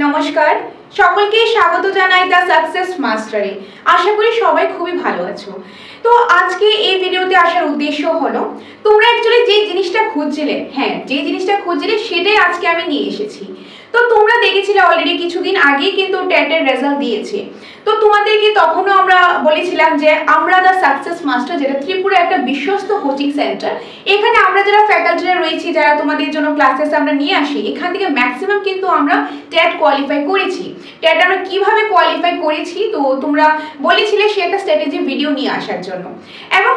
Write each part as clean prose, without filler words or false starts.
নমস্কার, সকলকে স্বাগত জানাই দ্য সাকসেস মাস্টারে। আশা করি সবাই খুবই ভালো আছো। তো আজকে এই ভিডিওতে আসার উদ্দেশ্য হলো তোমরা অ্যাকচুয়ালি যে জিনিসটা খুঁজছিলে, যে জিনিসটা খুঁজছিলে সেটাই আজকে আমি নিয়ে এসেছি। তো তোমরা দেখেছিলে অলরেডি কিছুদিন আগেই কিন্তু টেটের রেজাল্ট দিয়েছে। তো তোমাদেরকে তখনও আমরা বলেছিলাম যে আমরা দ্য সাকসেস মাস্টার, যেটা ত্রিপুরা একটা বিশ্বস্ত কোচিং সেন্টার, এখানে আমরা যারা ফ্যাকাল্টিরা রয়েছি, যারা তোমাদের জন্য ক্লাসেস আমরা নিয়ে আসি, এখান থেকে ম্যাক্সিমাম কিন্তু আমরা টেট কোয়ালিফাই করেছি। টেট আমরা কিভাবে কোয়ালিফাই করেছি তো তোমরা বলেছিলে সে একটা স্ট্র্যাটেজি ভিডিও নিয়ে আসার জন্য, এবং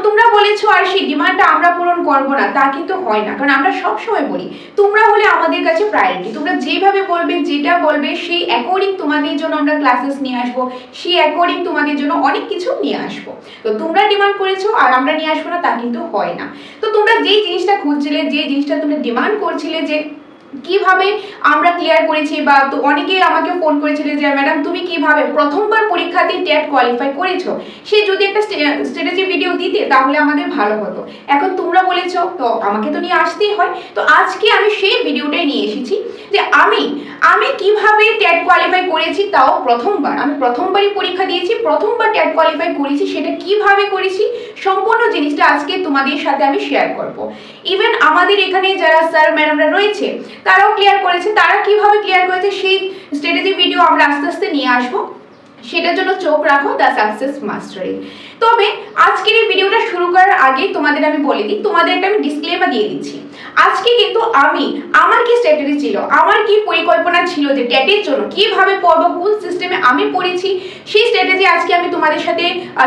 তোমরা বলেছো আর সেই ডিমান্ডটা আমরা পূরণ করবো না, তা কিন্তু হয় না। কারণ আমরা সবসময় বলি তোমরা হলে আমাদের কাছে প্রায়োরিটি, তোমরা যেভাবে বলবে, যেটা বলবে সেই অ্যাকর্ডিং তোমাদের জন্য আমরা ক্লাসেস নিয়ে আসবো, সেই অ্যাকর্ডিং তোমাদের জন্য অনেক কিছু নিয়ে আসবো। তো তোমরা ডিমান্ড করেছো আর আমরা নিয়ে আসবো না, তা কিন্তু হয় না। তো তোমরা যেই জিনিসটা খুঁজছিলে, যে জিনিসটা তোমরা ডিমান্ড করছিলে যে কিভাবে আমরা ক্লিয়ার করেছি, বা তো অনেকেই আমাকে ফোন করেছিল যে ম্যাডাম তুমি কিভাবে প্রথমবার পরীক্ষাতে টেট কোয়ালিফাই করেছো, সে যদি একটা স্ট্র্যাটেজি ভিডিও দিতে তাহলে আমাদের ভালো হতো। এখন তোমরা বলেছো তো আমাকে তো নিয়ে আসতেই হয়। তো আজকে আমি সেই ভিডিওটাই নিয়ে এসেছি যে আমি কিভাবে টেট কোয়ালিফাই করেছি, তাও প্রথমবার। আমি প্রথমবারই পরীক্ষা দিয়েছি, প্রথমবার টেট কোয়ালিফাই করেছি, সেটা কিভাবে করেছি সম্পূর্ণ জিনিসটা আজকে তোমাদের সাথে আমি শেয়ার করব। ইভেন আমাদের এখানে যারা স্যার ম্যাডামরা রয়েছে তারাও ক্লিয়ার করেছে, তারা কিভাবে ক্লিয়ার করেছে সেই স্ট্র্যাটেজি ভিডিও আমরা আস্তে আস্তে নিয়ে আসবো। সেটার জন্য চোখ রাখো দ্য সাকসেস মাস্টারে। তবে আজকের এই ভিডিওটা শুরু করার আগে তোমাদের আমি বলে দিই, তোমাদের একটা আমি ডিসক্লেমার দিয়ে দিচ্ছি। আজকে কিন্তু আমার কি স্ট্র্যাটেজি ছিল, আমার কি পরিকল্পনা ছিল যে টেটের জন্য কিভাবে পড়বো, কোন সিস্টেমে আমি পড়েছি, সেই স্ট্র্যাটেজি আজকে আমি তোমাদের সাথে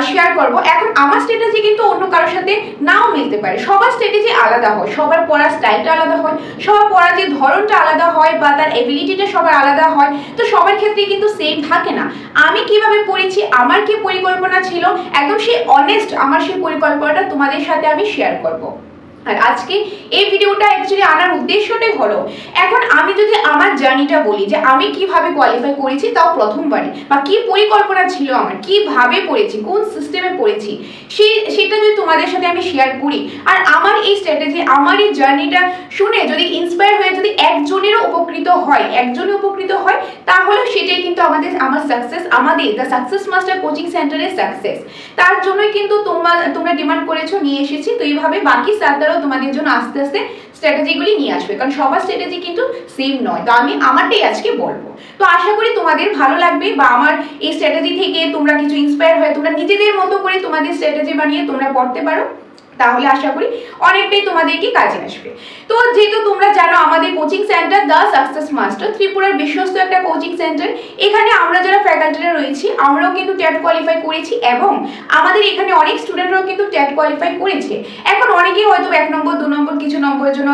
শেয়ার করব। এখন আমার স্ট্র্যাটেজি কিন্তু অন্য কারোর সাথে নাও মিলতে পারে, সবার স্ট্র্যাটেজি আলাদা হয়, সবার পড়ার স্টাইলটা আলাদা হয়, সবার পড়ার যে ধরনটা আলাদা হয়, বা তার এবিলিটিটা সবার আলাদা হয়। তো সবার ক্ষেত্রে কিন্তু সেম থাকে না। আমি কিভাবে পড়েছি, আমার কি পরিকল্পনা ছিল, একদম সেই অনেস্ট আমার সেই পরিকল্পনাটা তোমাদের সাথে আমি শেয়ার করব। আর আজকে এই ভিডিওটা অ্যাকচুয়ালি আনার উদ্দেশ্যটাই হলো, এখন আমি যদি আমার জার্নিটা বলি যে আমি কিভাবে কোয়ালিফাই করেছি, তাও প্রথমবারই, বা কি পরিকল্পনা ছিল আমার, কিভাবে পড়েছি, কোন সিস্টেমে পড়েছি, সেটা যদি তোমাদের সাথে আমি শেয়ার করি, আর আমার এই স্ট্র্যাটেজি, আমার এই জার্নিটা শুনে যদি ইন্সপায়ার হয়ে যদি একজনেরও উপকৃত হয়, তাহলে সেটাই কিন্তু আমার সাকসেস, আমাদের দ্য সাকসেস মাস্টার কোচিং সেন্টারের সাকসেস। তার জন্যই কিন্তু তোমরা ডিমান্ড করেছো, নিয়ে এসেছি। তো এইভাবে বাকি স্যারদেরও তোমাদের জন্য আস্তে আস্তে স্ট্র্যাটেজিগুলি নিয়ে আসবে, কারণ সবার স্ট্র্যাটেজি কিন্তু সেম নয়। তো আমি আমারটাই আজকে বলবো। তো আশা করি তোমাদের ভালো লাগবে, বা আমার এই স্ট্র্যাটেজি থেকে তোমরা কিছু ইন্সপায়ার হয়ে তোমরা নিজেদের মতো করে তোমাদের স্ট্র্যাটেজি বানিয়ে তোমরা পড়তে পারো, তাহলে আশা করি অনেকটাই তোমাদেরকে কাজে আসবে। তো যেহেতু তোমরা জানো আমাদের coaching centre the success master ত্রিপুরার বিশ্বস্ত একটা কোচিং সেন্টার, এখানে আমরা যারা ফ্যাকাল্টিরা রয়েছি আমরাও কিন্তু টেট কোয়ালিফাই করেছি, এবং আমাদের এখানে অনেক স্টুডেন্টরাও কিন্তু টেট কোয়ালিফাই করেছে। এখন অনেকেই হয়তো 1 নম্বর 2 নম্বর কিছু নম্বরের জন্য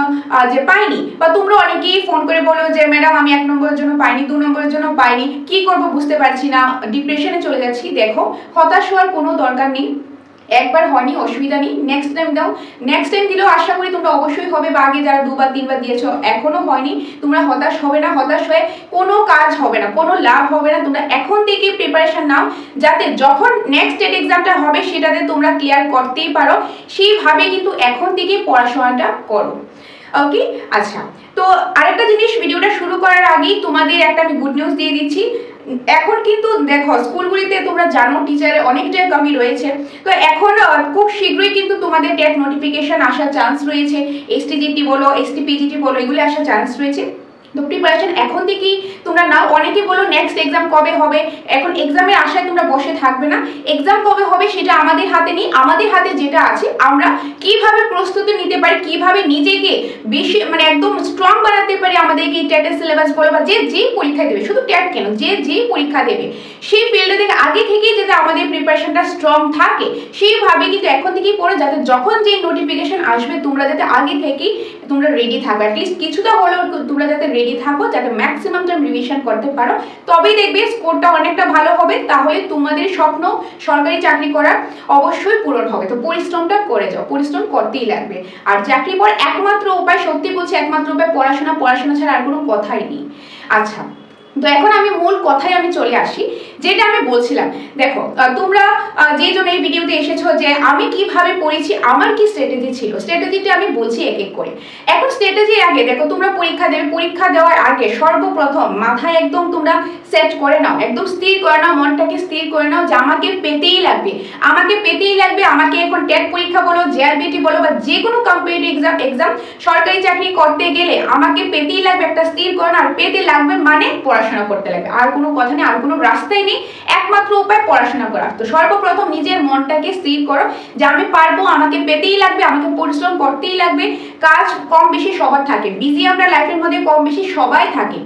যে পাইনি, বা তোমরা অনেকেই ফোন করে বলো যে ম্যাডাম আমি 1 নম্বরের জন্য পাইনি, 2 নম্বরের জন্য পাইনি, কি করব বুঝতে পারছি না, ডিপ্রেশনে চলে যাচ্ছি। দেখো, হতাশ হওয়ার কোনো দরকার নেই। একবার হয়নি অসুবিধা নেই, নেক্সট টাইম দাও। নেক্সট টাইম দিলেও আশা করি তোমরা অবশ্যই হবে, বা আগে যারা 2 বার 3 বার দিয়েছো এখনো হয়নি, তোমরা হতাশ হবে না। হতাশ হয়ে কোনো কাজ হবে না, কোনো লাভ হবে না। তোমরা এখন থেকে প্রিপারেশন নাও, যাতে যখন নেক্সট টেট এক্সামটা হবে সেটাতে তোমরা ক্লিয়ার করতেই পারো। সেইভাবে কিন্তু এখন থেকে পড়াশোনাটা করো। ওকে, আচ্ছা। তো আরেকটা জিনিস, ভিডিওটা শুরু করার আগেই তোমাদের একটা আমি গুড নিউজ দিয়ে দিচ্ছি। এখন কিন্তু দেখো স্কুলগুলিতে তোমরা জানো টিচারের অনেকটাই কমি রয়েছে। তো এখন খুব শীঘ্রই কিন্তু তোমাদের টেট নোটিফিকেশন আসার চান্স রয়েছে। এসটিজিটি বলো, এসটিপিজিটি বলো, এগুলো আসার চান্স রয়েছে। তো প্রিপারেশন এখন থেকেই তোমরা নাও। অনেকে বলো নেক্সট এক্সাম কবে হবে, এখন এক্সামের আশায় তোমরা বসে থাকবে না। এক্সাম কবে হবে সেটা আমাদের হাতে নেই, আমাদের হাতে যেটা আছে আমরা কিভাবে প্রস্তুতি নিতে পারি, কিভাবে নিজেকে বেশি একদম স্ট্রং বানাতে পারি। আমাদেরকে টেটের সিলেবাস বলো, বা যে পরীক্ষা দেবে, শুধু টেট কেন, যে পরীক্ষা দেবে সেই ফিল্ডে থেকে আগে থেকেই যাতে আমাদের প্রিপারেশনটা স্ট্রং থাকে, সেইভাবে কিন্তু এখন থেকেই পড়ে, যাতে যখন যে নোটিফিকেশন আসবে তোমরা যাতে আগে থেকেই তোমরা রেডি থাকো। অ্যাটলিস্ট কিছুটা হলেও তোমরা যাতে রেডি থাকো, যাতে ম্যাক্সিমাম টাইম রিভিশন করতে পারো, তবেই দেখবে স্কোরটা অনেকটা ভালো হবে। তাহলে তোমাদের স্বপ্ন সরকারি চাকরি করার অবশ্যই পূরণ হবে। তো পরিশ্রমটা করে যাও, পরিশ্রম করতেই লাগবে। আর চাকরি পাওয়ার একমাত্র উপায়, সত্যি বলছি একমাত্র উপায় পড়াশোনা, পড়াশোনা ছাড়া আর কোনো কথাই নেই। আচ্ছা, তো এখন আমি মূল কথায় আমি চলে আসি, যেটা আমি বলছিলাম। দেখো তোমরা যে জন্য এই ভিডিওতে এসেছো যে আমি কিভাবে পড়েছি, আমার কি স্ট্র্যাটেজি ছিল, স্ট্র্যাটেজিটা আমি বলছি এক এক করে। এখন স্ট্র্যাটেজির আগে দেখো, তোমরা পরীক্ষা দেবে, পরীক্ষা দেওয়ার আগে সর্বপ্রথম মাথায় একদম তোমরা সেট করে নাও, একদম স্থির করে নাও, মনটাকে স্থির করে নাও যে আমাকে পেতেই লাগবে, আমাকে পেতেই লাগবে। আমাকে এখন টেট পরীক্ষা বলো, জেআরবিটি বলো, বা যে কোনো কম্পিটিটিভ এক্সাম সরকারি চাকরি করতে গেলে আমাকে পেতেই লাগবে, একটা স্থির করে নাও। আর পেতে লাগবে মানে পড়াশোনা করতে লাগবে, আর কোনো কথা নেই, আর কোনো রাস্তাই নেই, একমাত্র উপায় পড়াশোনা করা। তো সর্বপ্রথম নিজের মনটাকে স্থির করো যে আমি পারবো, আমাকে পেতেই লাগবে, আমাকে পরিশ্রম করতেই লাগবে। কাজ কম বেশি সবার থাকে, বিজি আমরা লাইফের মধ্যে কম বেশি সবাই থাকি।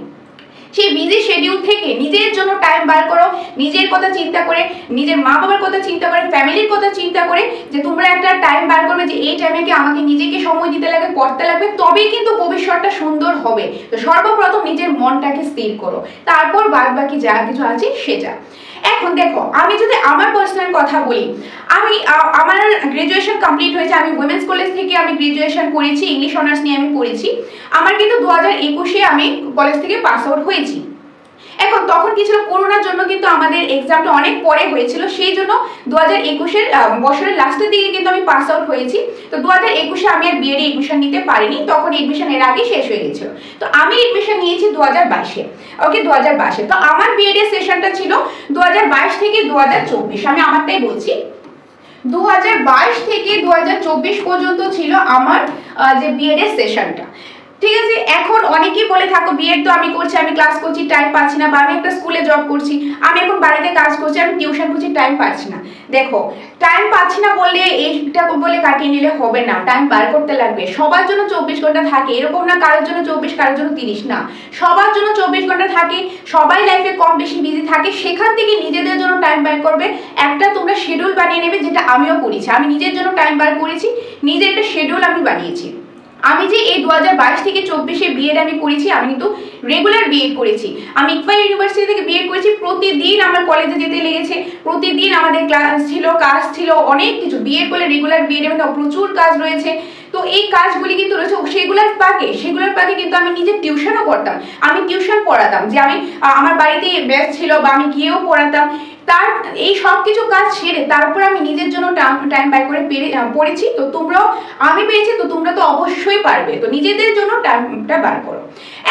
সেই বিজি শিডিউল থেকে নিজের জন্য টাইম বার করো, নিজের কথা চিন্তা করে, নিজের মা বাবার কথা চিন্তা করে, ফ্যামিলির কথা চিন্তা করে, যে তোমরা একটা টাইম বার করবে যে এই টাইমে কি আমাকে নিজেকে সময় দিতে লাগবে, পড়তে লাগবে, তবেই কিন্তু ভবিষ্যৎটা সুন্দর হবে। তো সর্বপ্রথম নিজের মনটাকে স্থির করো, তারপর বাদ বাকি যা কিছু আছে সেটা। এখন দেখো, আমি যদি আমার পার্সোনাল কথা বলি, আমি আমার গ্রাজুয়েশন কমপ্লিট হয়েছে, আমি উইমেন্স কলেজ থেকে আমি গ্রাজুয়েশন করেছি, ইংলিশ অনার্স নিয়ে আমি পড়েছি। আমার কিন্তু 2021-এ আমি কলেজ থেকে পাস আউট হয়েছি। এখন তখন কি ছিল, করোনার জন্য কিন্তু আমাদের এক্সামটা অনেক পরে হয়েছিল, সেই জন্য 2021-এর বছরের লাস্টের দিকে কিন্তু আমি পাস আউট হয়েছি। তো 2021-এ আমি আর বিএড এডমিশন নিতে পারিনি, তখন এডমিশন এর আগে শেষ হয়ে গেছিল। তো আমি এডমিশন নিয়েছি 2022-এ, ওকে 2022-এ। তো আমার বিএড এর সেশনটা ছিল 2022 থেকে 2024, আমি আমারটাই বলছি। 2022 থেকে 2024 পর্যন্ত ছিল আমার যে বিএড এর সেশনটা, ঠিক আছে। এখন অনেকেই বলে থাকো বিএড তো আমি করছি, আমি ক্লাস করছি, টাইম পাচ্ছি না, বা আমি একটা স্কুলে জব করছি, আমি এখন বাড়িতে কাজ করছি, আমি টিউশন করছি, টাইম পাচ্ছি না। দেখো, টাইম পাচ্ছি না বললে এইটা বলে কাটিয়ে নিলে হবে না, টাইম বার করতে লাগবে। সবার জন্য 24 ঘন্টা থাকে, এরকম না কারোর জন্য 24, কারোর জন্য 30, না, সবার জন্য 24 ঘন্টা থাকে। সবাই লাইফে কম বেশি বিজি থাকে, সেখান থেকে নিজেদের জন্য টাইম বার করবে। একটা তোমরা শিডিউল বানিয়ে নেবে, যেটা আমিও করেছি, আমি নিজের জন্য টাইম বার করেছি, নিজের একটা শিডিউল আমি বানিয়েছি। আমি যে এই 2022 থেকে 24-এ বিএড আমি করেছি, আমি কিন্তু রেগুলার বিএড করেছি, আমি ইকফা ইউনিভার্সিটি থেকে বিএড করেছি। প্রতিদিন আমার কলেজে যেতে লেগেছে, প্রতিদিন আমাদের ক্লাস ছিল, কাজ ছিল, অনেক কিছু। বিএড করলে রেগুলার বিএড এর মধ্যে প্রচুর কাজ রয়েছে। তো এই কাজগুলি কিন্তু রয়েছে, সেগুলোর পাকে কিন্তু আমি নিজে টিউশনও করতাম, আমি টিউশন পড়াতাম, যে আমি আমার বাড়িতে ব্যাচ ছিল বা আমি গিয়েও পড়াতাম। তার এই সব কিছু কাজ সেরে তারপর আমি নিজের জন্য টাইম বাই করে পড়েছি। তো তোমরাও, আমি পেয়েছি, তো তোমরা তো অবশ্যই পারবে। তো নিজেদের জন্য টাইমটা বার করো।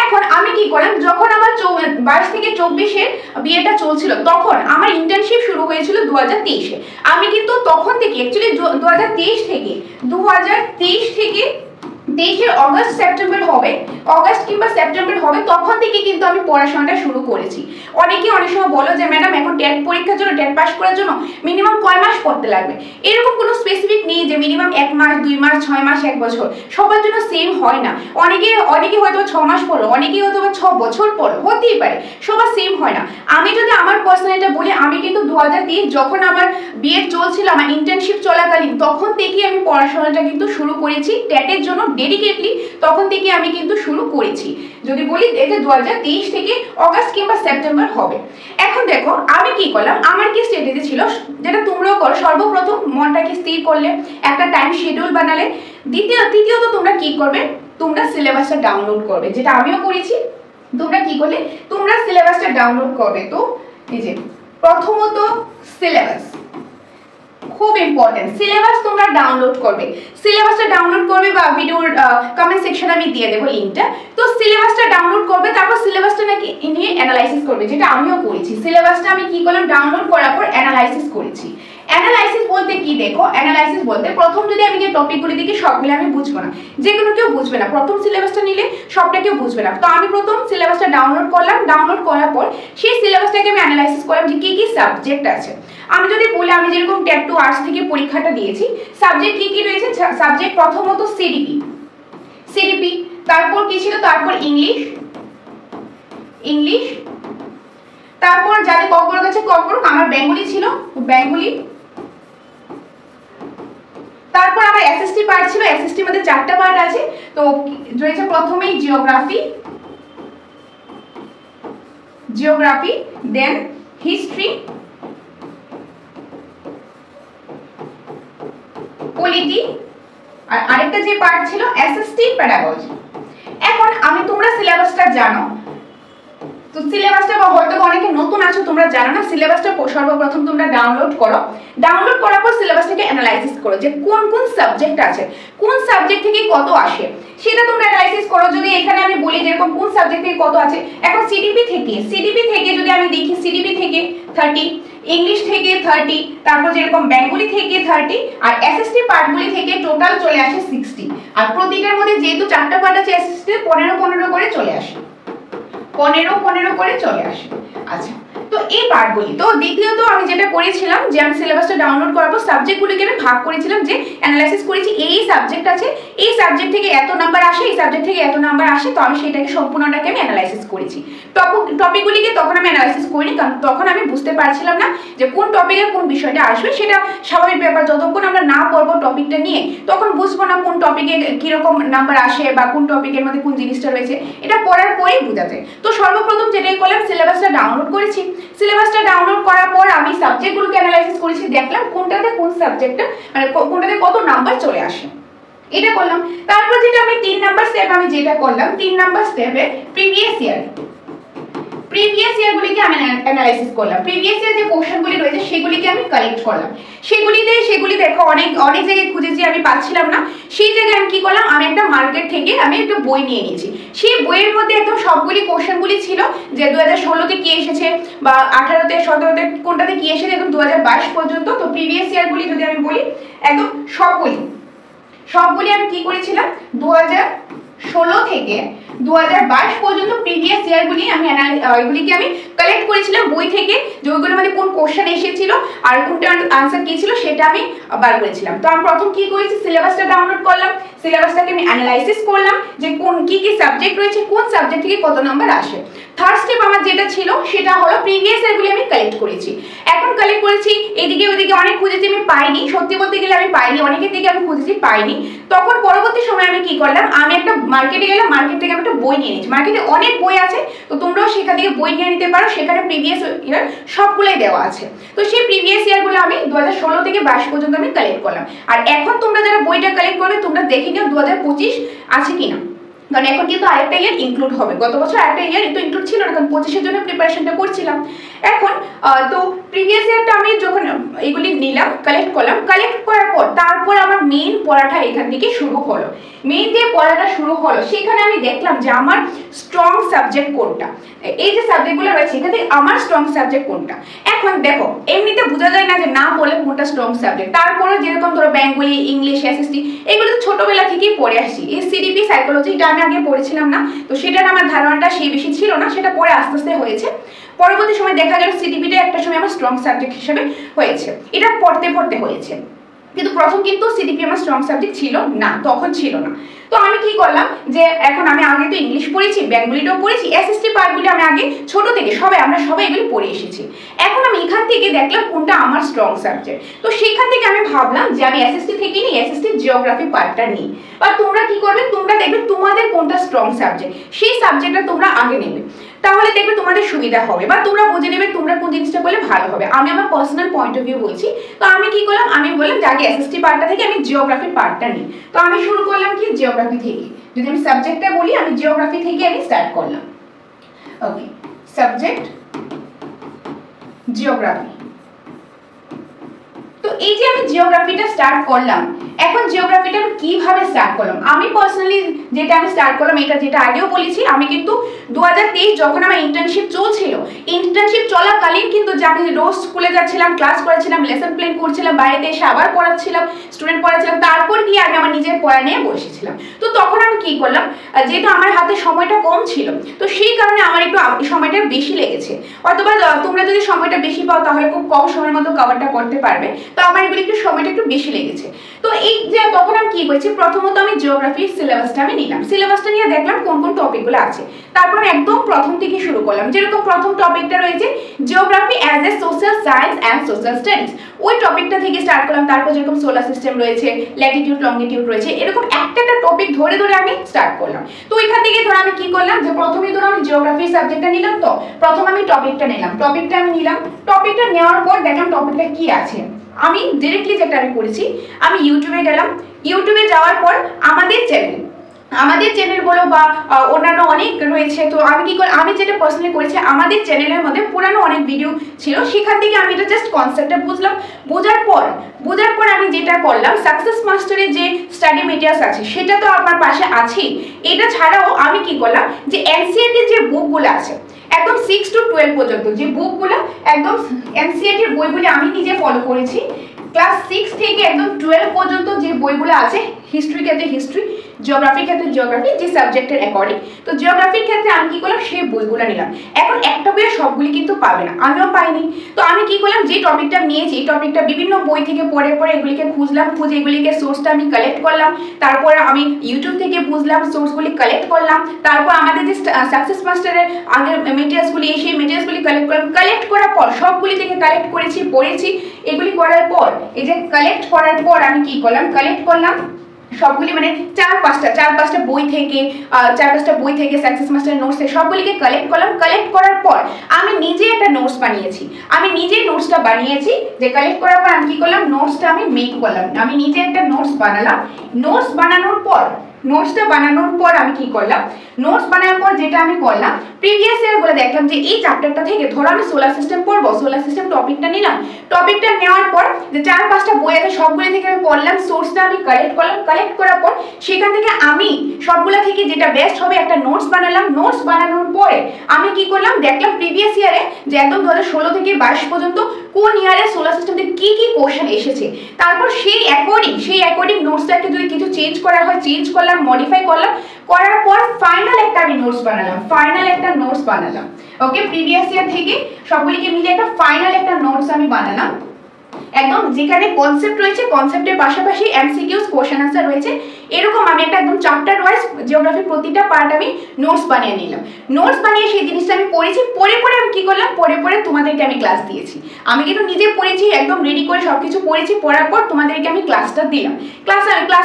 এখন আমি কি করলাম, যখন আমার 22 থেকে 24-এর বিয়েটা চলছিল, তখন আমার ইন্টার্নশিপ শুরু হয়েছিল 2023-এ। আমি কিন্তু তখন থেকে অ্যাকচুয়ালি 2023 থেকে 23-এর অগস্ট সেপ্টেম্বর হবে, অগস্ট কিংবা সেপ্টেম্বর হবে, তখন থেকে কিন্তু আমি পড়াশোনাটা শুরু করেছি। অনেকে অনেক সময় বলো যে ম্যাডাম এখন টেট পরীক্ষার জন্য, টেট পাস করার জন্য মিনিমাম কয় মাস পড়তে লাগবে? এরকম কোনো স্পেসিফিক নেই যে মিনিমাম 1 মাস, 2 মাস, 6 মাস, 1 বছর। সবার জন্য সেম হয় না। অনেকে হয়তো 6 মাস পড়ো, অনেকে হয়তো 6 বছর পড়ো, হতেই পারে, সবার সেম হয় না। আমি যদি আমার পার্সোনালিটা বলি, আমি কিন্তু 2023 যখন আমার বিএড চলছিল, আমার ইন্টার্নশিপ চলাকালীন, তখন থেকেই আমি পড়াশোনাটা কিন্তু শুরু করেছি টেটের জন্য ডেডিকেটলি। তখন থেকে আমি কিন্তু শুরু করেছি, যদি বলি এটা 2023 থেকে অগস্ট কিংবা সেপ্টেম্বর হবে। এখন দেখো আমি কি করলাম, আমার কি স্ট্র্যাটেজি ছিল, যেটা তোমরাও করো। সর্বপ্রথম মনটাকে স্থির করলে, একটা টাইম শিডিউল বানালে। তৃতীয়ত তোমরা কি করবে, তোমরা সিলেবাসটা ডাউনলোড করবে, যেটা আমিও করেছি। তোমরা কি করলে, তোমরা সিলেবাসটা ডাউনলোড করবে। তো এই যে প্রথমত সিলেবাস খুব ইম্পর্টেন্ট, সিলেবাস তোমরা ডাউনলোড করবে। সিলেবাসটা ডাউনলোড করবে বা ভিডিওর কমেন্ট সেকশনে আমি দিয়ে দেবো লিংকটা। তো সিলেবাসটা ডাউনলোড করবে, তারপর সিলেবাসটা নাকি নিয়ে অ্যানালাইসিস করবে, যেটা আমিও করেছি। সিলেবাসটা আমি কি করলাম, ডাউনলোড করার পর অ্যানালাইসিস করেছি। অ্যানালাইসিস বলতে কি, দেখো অ্যানালাইসিস বলতে প্রথম যদি আমি যে টপিকগুলি দেখি সবগুলো আমি বুঝবো না, যে কোনো কেউ বুঝবে না। প্রথম সিলেবাসটা নিলে সবটা কেউ বুঝবে না। তো আমি প্রথম সিলেবাসটা ডাউনলোড করলাম, ডাউনলোড করার পর সেই সিলেবাসটাকে আমি অ্যানালাইসিস করলাম যে কি কি সাবজেক্ট আছে। আমি যদি বলি, আমি যেরকম টেট 2 আর্টস থেকে পরীক্ষাটা দিয়েছি, সাবজেক্ট কি কি রয়েছে, সাবজেক্ট প্রথমত সিডিপি, তারপর কি ছিল, তারপর ইংলিশ, তারপর যাদের ককবরক আছে ককবরক, আমার বেঙ্গলি ছিল বেঙ্গলি, তারপর আমার এসএসটি পার্ট ছিল, এসএসটির মধ্যে 4টা পার্ট আছে। তো রয়েছে প্রথমেই জিওগ্রাফি, দেন হিস্ট্রি, পলিটি, আর আরেকটা যে পার্ট ছিল এসএসটি প্যাডাগজি। এখন তোমরা সিলেবাসটা জানো, তো সিলেবাসটা হয়তো অনেকে নতুন আছো, তোমরা জানো না, সিলেবাসটা সর্বপ্রথম তোমরা ডাউনলোড করো। ডাউনলোড করার পর সিলেবাসটাকে অ্যানালাইসিস করো যে কোন কোন সাবজেক্ট আছে, কোন সাবজেক্ট থেকে কত আসে সেটা তোমরা অ্যানালাইসিস করো। যদি এখানে আমি বলি যেরকম কোন সাবজেক্ট থেকে কত আছে, এখন সিডিপি থেকে যদি আমি দেখি, সিডিপি থেকে 30, ইংলিশ থেকে 30, তারপর যেরকম বেঙ্গলি থেকে 30, আর এসএসটি পার্টগুলি থেকে টোটাল চলে আসে 60। আর প্রতিটার মধ্যে যেহেতু 4টা পার্ট আছে এসএসটি 15 করে চলে আসে, 15 করে চলে আসে। আচ্ছা, তো এই পার্টগুলি। তো দ্বিতীয়ত আমি যেটা করেছিলাম যে আমি সিলেবাসটা ডাউনলোড করার পর সাবজেক্টগুলিকে আমি ভাগ করেছিলাম, যে অ্যানালাইসিস করেছি এই সাবজেক্ট আছে, এই সাবজেক্ট থেকে এত নাম্বার আসে, এই সাবজেক্ট থেকে এত নাম্বার আসে, তো আমি সেটাকে সম্পূর্ণটাকে আমি অ্যানালাইসিস করেছি। টপিকগুলিকে তখন আমি অ্যানালাইসিস করিনি, কারণ তখন আমি বুঝতে পারছিলাম না যে কোন টপিকে কোন বিষয়টা আসবে। সেটা স্বাভাবিক ব্যাপার, যতক্ষণ আমরা না পড়বো টপিকটা নিয়ে তখন বুঝবো না কোন টপিকে কিরকম নাম্বার আসে বা কোন টপিকের মধ্যে কোন জিনিসটা রয়েছে, এটা পড়ার পরেই বোঝা যায়। তো সর্বপ্রথম যেটাই করলাম, সিলেবাসটা ডাউনলোড করেছি। সিলেবাসটা ডাউনলোড করার পর আমি সাবজেক্টগুলোকে অ্যানালাইসিস করেছি, দেখলাম কোনটাতে কোন সাবজেক্টটা মানে কোনটাতে কত নাম্বার চলে আসে, এটা করলাম। তারপর যেটা আমি 3 নাম্বার স্টেপ আমি যেটা করলাম, 3 নাম্বার স্টেপে প্রিভিয়াস ইয়ারগুলিকে আমি অ্যানালাইসিস করলাম। প্রিভিয়াস ইয়ার যে কোশ্চেনগুলি রয়েছে সেগুলিকে আমি কালেক্ট করলাম। সেগুলি দেখো অনেক জায়গায় খুঁজেছি, আমি পাচ্ছিলাম না। সেই জায়গায় আমি কি করলাম, আমি একটা মার্কেট থেকে আমি একটা বই নিয়ে নিয়েছি। সেই বইয়ের মধ্যে একদম সবগুলি কোশ্চেনগুলি ছিল, যে 2016তে কি এসেছে বা 18তে 17তে কোনটাতে কি এসেছে, একদম 2022 পর্যন্ত। তো প্রিভিয়াস ইয়ারগুলি যদি আমি বলি, একদম সবগুলি আমি কি করেছিলাম, 2016 থেকে 2022 পর্যন্ত প্রিভিয়াস ইয়ারগুলি এগুলিকে আমি কালেক্ট করেছিলাম বই থেকে, যে ওইগুলোর মধ্যে কোন কোশ্চেন এসেছিল আর কোনটার আনসার কি ছিল সেটা আমি বার করেছিলাম। তো আমি প্রথম কি করেছি, সিলেবাসটা ডাউনলোড করলাম, সিলেবাসটাকে আমি অ্যানালাইসিস করলাম যে কোন কি সাবজেক্ট রয়েছে, কোন সাবজেক্ট থেকে কত নাম্বার আসে। থার্ড স্টেপ আমার যেটা ছিল সেটা হলো প্রিভিয়াস ইয়ারগুলি আমি কালেক্ট করেছি। এখন কালেক্ট করেছি, এদিকে ওইদিকে অনেক খুঁজেছি, আমি পাইনি, সত্যি বলতে গেলে আমি পাইনি, অনেকের দিকে আমি খুঁজেছি পাইনি। তখন পরবর্তী সময় আমি কি করলাম, আমি একটা মার্কেটে গেলাম, মার্কেট থেকে আমি একটা বই নিয়ে নিয়েছি। মার্কেটে অনেক বই আছে, তো তোমরাও সেখান থেকে বই নিয়ে নিতে পারো, সেখানে প্রিভিয়াস ইয়ার সবগুলোই দেওয়া আছে। তো সেই প্রিভিয়াস ইয়ারগুলো আমি 2016 থেকে 22 পর্যন্ত আমি কালেক্ট করলাম। আর এখন তোমরা যারা বইটা কালেক্ট করবে তোমরা দেখে নিও 2025 আছে কিনা, কারণ এখন কিন্তু আরেকটা ইয়ার ইনক্লুড হবে। গত বছর আরেকটা ইয়ার তো ইনক্লুড ছিল না, কারণ 25-এর জন্য প্রিপারেশনটা করছিলাম। এখন তো প্রিভিয়াস ইয়ারটা আমি যখন এগুলি নিলাম, কালেক্ট করলাম, কালেক্ট করার পর তারপর আমার মেইন পড়াটা এখান থেকে শুরু হলো। মেইন যে পড়াটা শুরু হলো সেখানে আমি দেখলাম যে আমার স্ট্রং সাবজেক্ট কোনটা, এই যে সাবজেক্টগুলো রয়েছে এখান থেকে আমার স্ট্রং সাবজেক্ট কোনটা। এখন দেখো এমনিতে বোঝা যায় না যে না বলে কোনটা স্ট্রং সাবজেক্ট। তারপরে যেরকম ধরো বেঙ্গলি, ইংলিশ, এসএসটি এগুলো তো ছোটবেলা থেকেই পড়ে আসছি। এই সিডিপি, সাইকোলজি এটা আমি আগে পড়েছিলাম না, তো সেটার আমার ধারণাটা সেই বেশি ছিল না, সেটা পরে আস্তে আস্তে হয়েছে। পরবর্তী সময় দেখা গেল সিডিপিটা একটা সময় আমার স্ট্রং সাবজেক্ট হিসেবে হয়েছে, এটা পড়তে পড়তে হয়েছে। কিন্তু প্রথম কিন্তু সিডিপি আমার স্ট্রং সাবজেক্ট ছিল না, তখন ছিল না। তো আমি কি করলাম, যে এখন আমি আগে তো ইংলিশ পড়েছি, বেঙ্গলিটাও পড়েছি, এসএসটি পার্টগুলি আমি আগে ছোট থেকে আমরা সবাই এগুলি পড়ে এসেছি। এখন আমি এখান থেকে দেখলাম কোনটা আমার স্ট্রং সাবজেক্ট। তো সেখান থেকে আমি ভাবলাম যে আমি এসএসটি থেকে নিই, এসএসটি জিওগ্রাফি পার্টটা নিই। বা তোমরা কি করবে, তোমরা দেখবে তোমাদের কোনটা স্ট্রং সাবজেক্ট, সেই সাবজেক্টটা তোমরা আগে নেবে, তাহলে দেখবে তোমাদের সুবিধা হবে বা তোমরা বুঝে নেবে তোমরা কোন জিনিসটা করলে ভালো হবে। আমি আমার পার্সোনাল পয়েন্ট অফ ভিউ বলছি। তো আমি কি করলাম, আমি বললাম যে আগে এসএসটি পার্টটা থেকে আমি জিওগ্রাফি পার্টটা নিই। তো আমি শুরু করলাম কি জিওগ্রাফি থেকে। যদি আমি সাবজেক্টটা বলি, আমি জিওগ্রাফি থেকে আমি স্টার্ট করলাম। ওকে, সাবজেক্ট জিওগ্রাফি। তো এই যে আমি জিওগ্রাফিটা স্টার্ট করলাম, এখন জিওগ্রাফিটা আমি কিভাবে স্টার্ট করলাম, আমি পার্সোনালি যেটা আমি স্টার্ট করলাম, এটা যেটা আগেও বলেছি, আমি কিন্তু 2023 যখন আমার ইন্টার্নশিপ চলছিল, ইন্টার্নশিপ চলাকালীন কিন্তু যে আমি রোজ স্কুলে যাচ্ছিলাম, ক্লাস করেছিলাম, লেসন প্ল্যান করছিলাম, বাইরেতে এসে আবার পড়াচ্ছিলাম, স্টুডেন্ট পড়াচ্ছিলাম, তারপর গিয়ে আমি আমার নিজের পড়া নিয়ে বসেছিলাম। তো তখন আমি কি করলাম, যেহেতু আমার হাতে সময়টা কম ছিল, তো সেই কারণে আমার একটু সময়টা বেশি লেগেছে। অথবা তোমরা যদি সময়টা বেশি পাও তাহলে খুব কম সময়ের মধ্যে কভারটা করতে পারবে। তো আমার এগুলো একটু সময়টা একটু বেশি লেগেছে। তো এই যে তখন আমি কি করেছি, প্রথমত আমি জিওগ্রাফির সিলেবাসটা আমি নিলাম, সিলেবাসটা নিয়ে দেখলাম কোন কোন টপিকগুলো আছে। তারপর আমি একদম প্রথম থেকে শুরু করলাম, যেরকম প্রথম টপিকটা রয়েছে geography as a social science and social studies, ওই টপিকটা থেকে স্টার্ট করলাম। তারপর যেরকম সোলার সিস্টেম রয়েছে, ল্যাটিটিউড লংগিটিউড রয়েছে, এরকম একটা টপিক ধরে ধরে আমি স্টার্ট করলাম। তো এখান থেকে ধরো আমি কি করলাম, যে প্রথমেই ধরো আমি জিওগ্রাফির সাবজেক্টটা নিলাম, তো প্রথম আমি টপিকটা নিলাম, টপিকটা নেওয়ার পর দেখলাম টপিকটা কি আছে। আমি ডিরেক্টলি যেটা আমি করেছি, আমি ইউটিউবে গেলাম, ইউটিউবে যাওয়ার পর আমাদের চ্যানেল আমাদের চ্যানেল বলো বা অন্যান্য অনেক রয়েছে, তো আমি কি করি, আমি যেটা পার্সোনালি করেছি, আমাদের চ্যানেলের মধ্যে পুরানো অনেক ভিডিও ছিল, সেখান থেকে আমি এটা জাস্ট কনসেপ্টটা বুঝলাম, বোঝার পর আমি যেটা করলাম, সাকসেস মাস্টারের যে স্টাডি মেটেরিয়ালস আছে সেটা তো আমার পাশে আছেই। এটা ছাড়াও আমি কি করলাম, যে এনসিইআরটি যে বুকগুলো আছে একদম 6 to 12 পর্যন্ত যে বুকগুলো, একদম এনসিইআরটির বইগুলি আমি নিজে ফলো করেছি। ক্লাস 6 থেকে একদম 12 পর্যন্ত যে বইগুলো আছে, হিস্ট্রি ক্ষেত্রে হিস্ট্রি, জিওগ্রাফির ক্ষেত্রে জিওগ্রাফি, যে সাবজেক্টের অ্যাকর্ডিং, তো জিওগ্রাফির ক্ষেত্রে আমি কি করলাম, সেই বইগুলো নিলাম। এখন একটা বইয়ে সবগুলি কিন্তু পাবে না, আমিও পাইনি, তো আমি কি করলাম, যে টপিকটা নিয়েছি এই টপিকটা বিভিন্ন বই থেকে পড়ে এগুলিকে খুঁজলাম, খুঁজে এগুলিকে সোর্সটা আমি কালেক্ট করলাম, তারপর আমি ইউটিউব থেকে বুঝলাম, সোর্সগুলি কালেক্ট করলাম, তারপর আমাদের যে সাকসেস মাস্টারের আগের মেটেরিয়ালসগুলি, সেই মেটেরিয়ালসগুলি কালেক্ট করলাম, কালেক্ট করার পর সবগুলি থেকে কালেক্ট করেছি, পড়েছি, এগুলি করার পর, এই যে কালেক্ট করার পর আমি কি করলাম, কালেক্ট করলাম সবগুলি, মানে চার পাঁচটা বই থেকে সাকসেস মাস্টার নোটস সবগুলিকে কালেক্ট করলাম। কালেক্ট করার পর আমি নিজে একটা নোটস বানিয়েছি, নোটসটা বানিয়েছি, যে কালেক্ট করার পর আমি কি করলাম, নোটসটা আমি মেক করলাম, আমি নিজে একটা নোটস বানালাম। নোটসটা বানানোর পর আমি কি করলাম, নোটস বানানোর পর যেটা আমি করলাম, প্রিভিয়াস ইয়ার গুলো দেখলাম যে এই চ্যাপ্টারটা থেকে ধরো আমি সোলার সিস্টেম পড়বো, সোলার সিস্টেম টপিকটা নিলাম, টপিকটা নেওয়ার পর যে 4-5টা বই আছে সবগুলো থেকে আমি পড়লাম, সোর্সটা আমি কালেক্ট করলাম, কালেক্ট করার পর সেখান থেকে আমি সবগুলো থেকে যেটা বেস্ট হবে একটা নোটস বানালাম। নোটস বানানোর পরে আমি কি করলাম, দেখলাম প্রিভিয়াস ইয়ারে যে একদম 2016 থেকে 22 পর্যন্ত কোন ইয়ারে সোলার সিস্টেম থেকে কি কোশ্চেন এসেছে, তারপর সেই অ্যাকর্ডিং নোটসটাকে যদি কিছু চেঞ্জ করা হয় চেঞ্জ করলাম, মডিফাই করলাম, করার পর ফাইনাল একটা নোটস বানালাম। ওকে, প্রিভিয়াস ইয়ার থেকে সবগুলিকে মিলে একটা ফাইনাল একটা নোটস আমি বানালাম, একদম যেখানে কনসেপ্ট রয়েছে, কনসেপ্টের পাশাপাশি এমসিকিউস, কোশ্চেন আনসার রয়েছে, এরকম আমি একটা একদম চ্যাপ্টার ওয়াইজ জিওগ্রাফির প্রতিটা পার্ট আমি নোটস বানিয়ে নিলাম। নোটস বানিয়ে সেই জিনিসটা আমি পড়েছি, পড়ে আমি কি করলাম, পড়ে তোমাদেরকে আমি ক্লাস দিয়েছি। আমি কিন্তু নিজে পড়েছি, একদম রেডি করে সবকিছু পড়েছি, পড়ার পর তোমাদেরকে আমি ক্লাসটা দিলাম।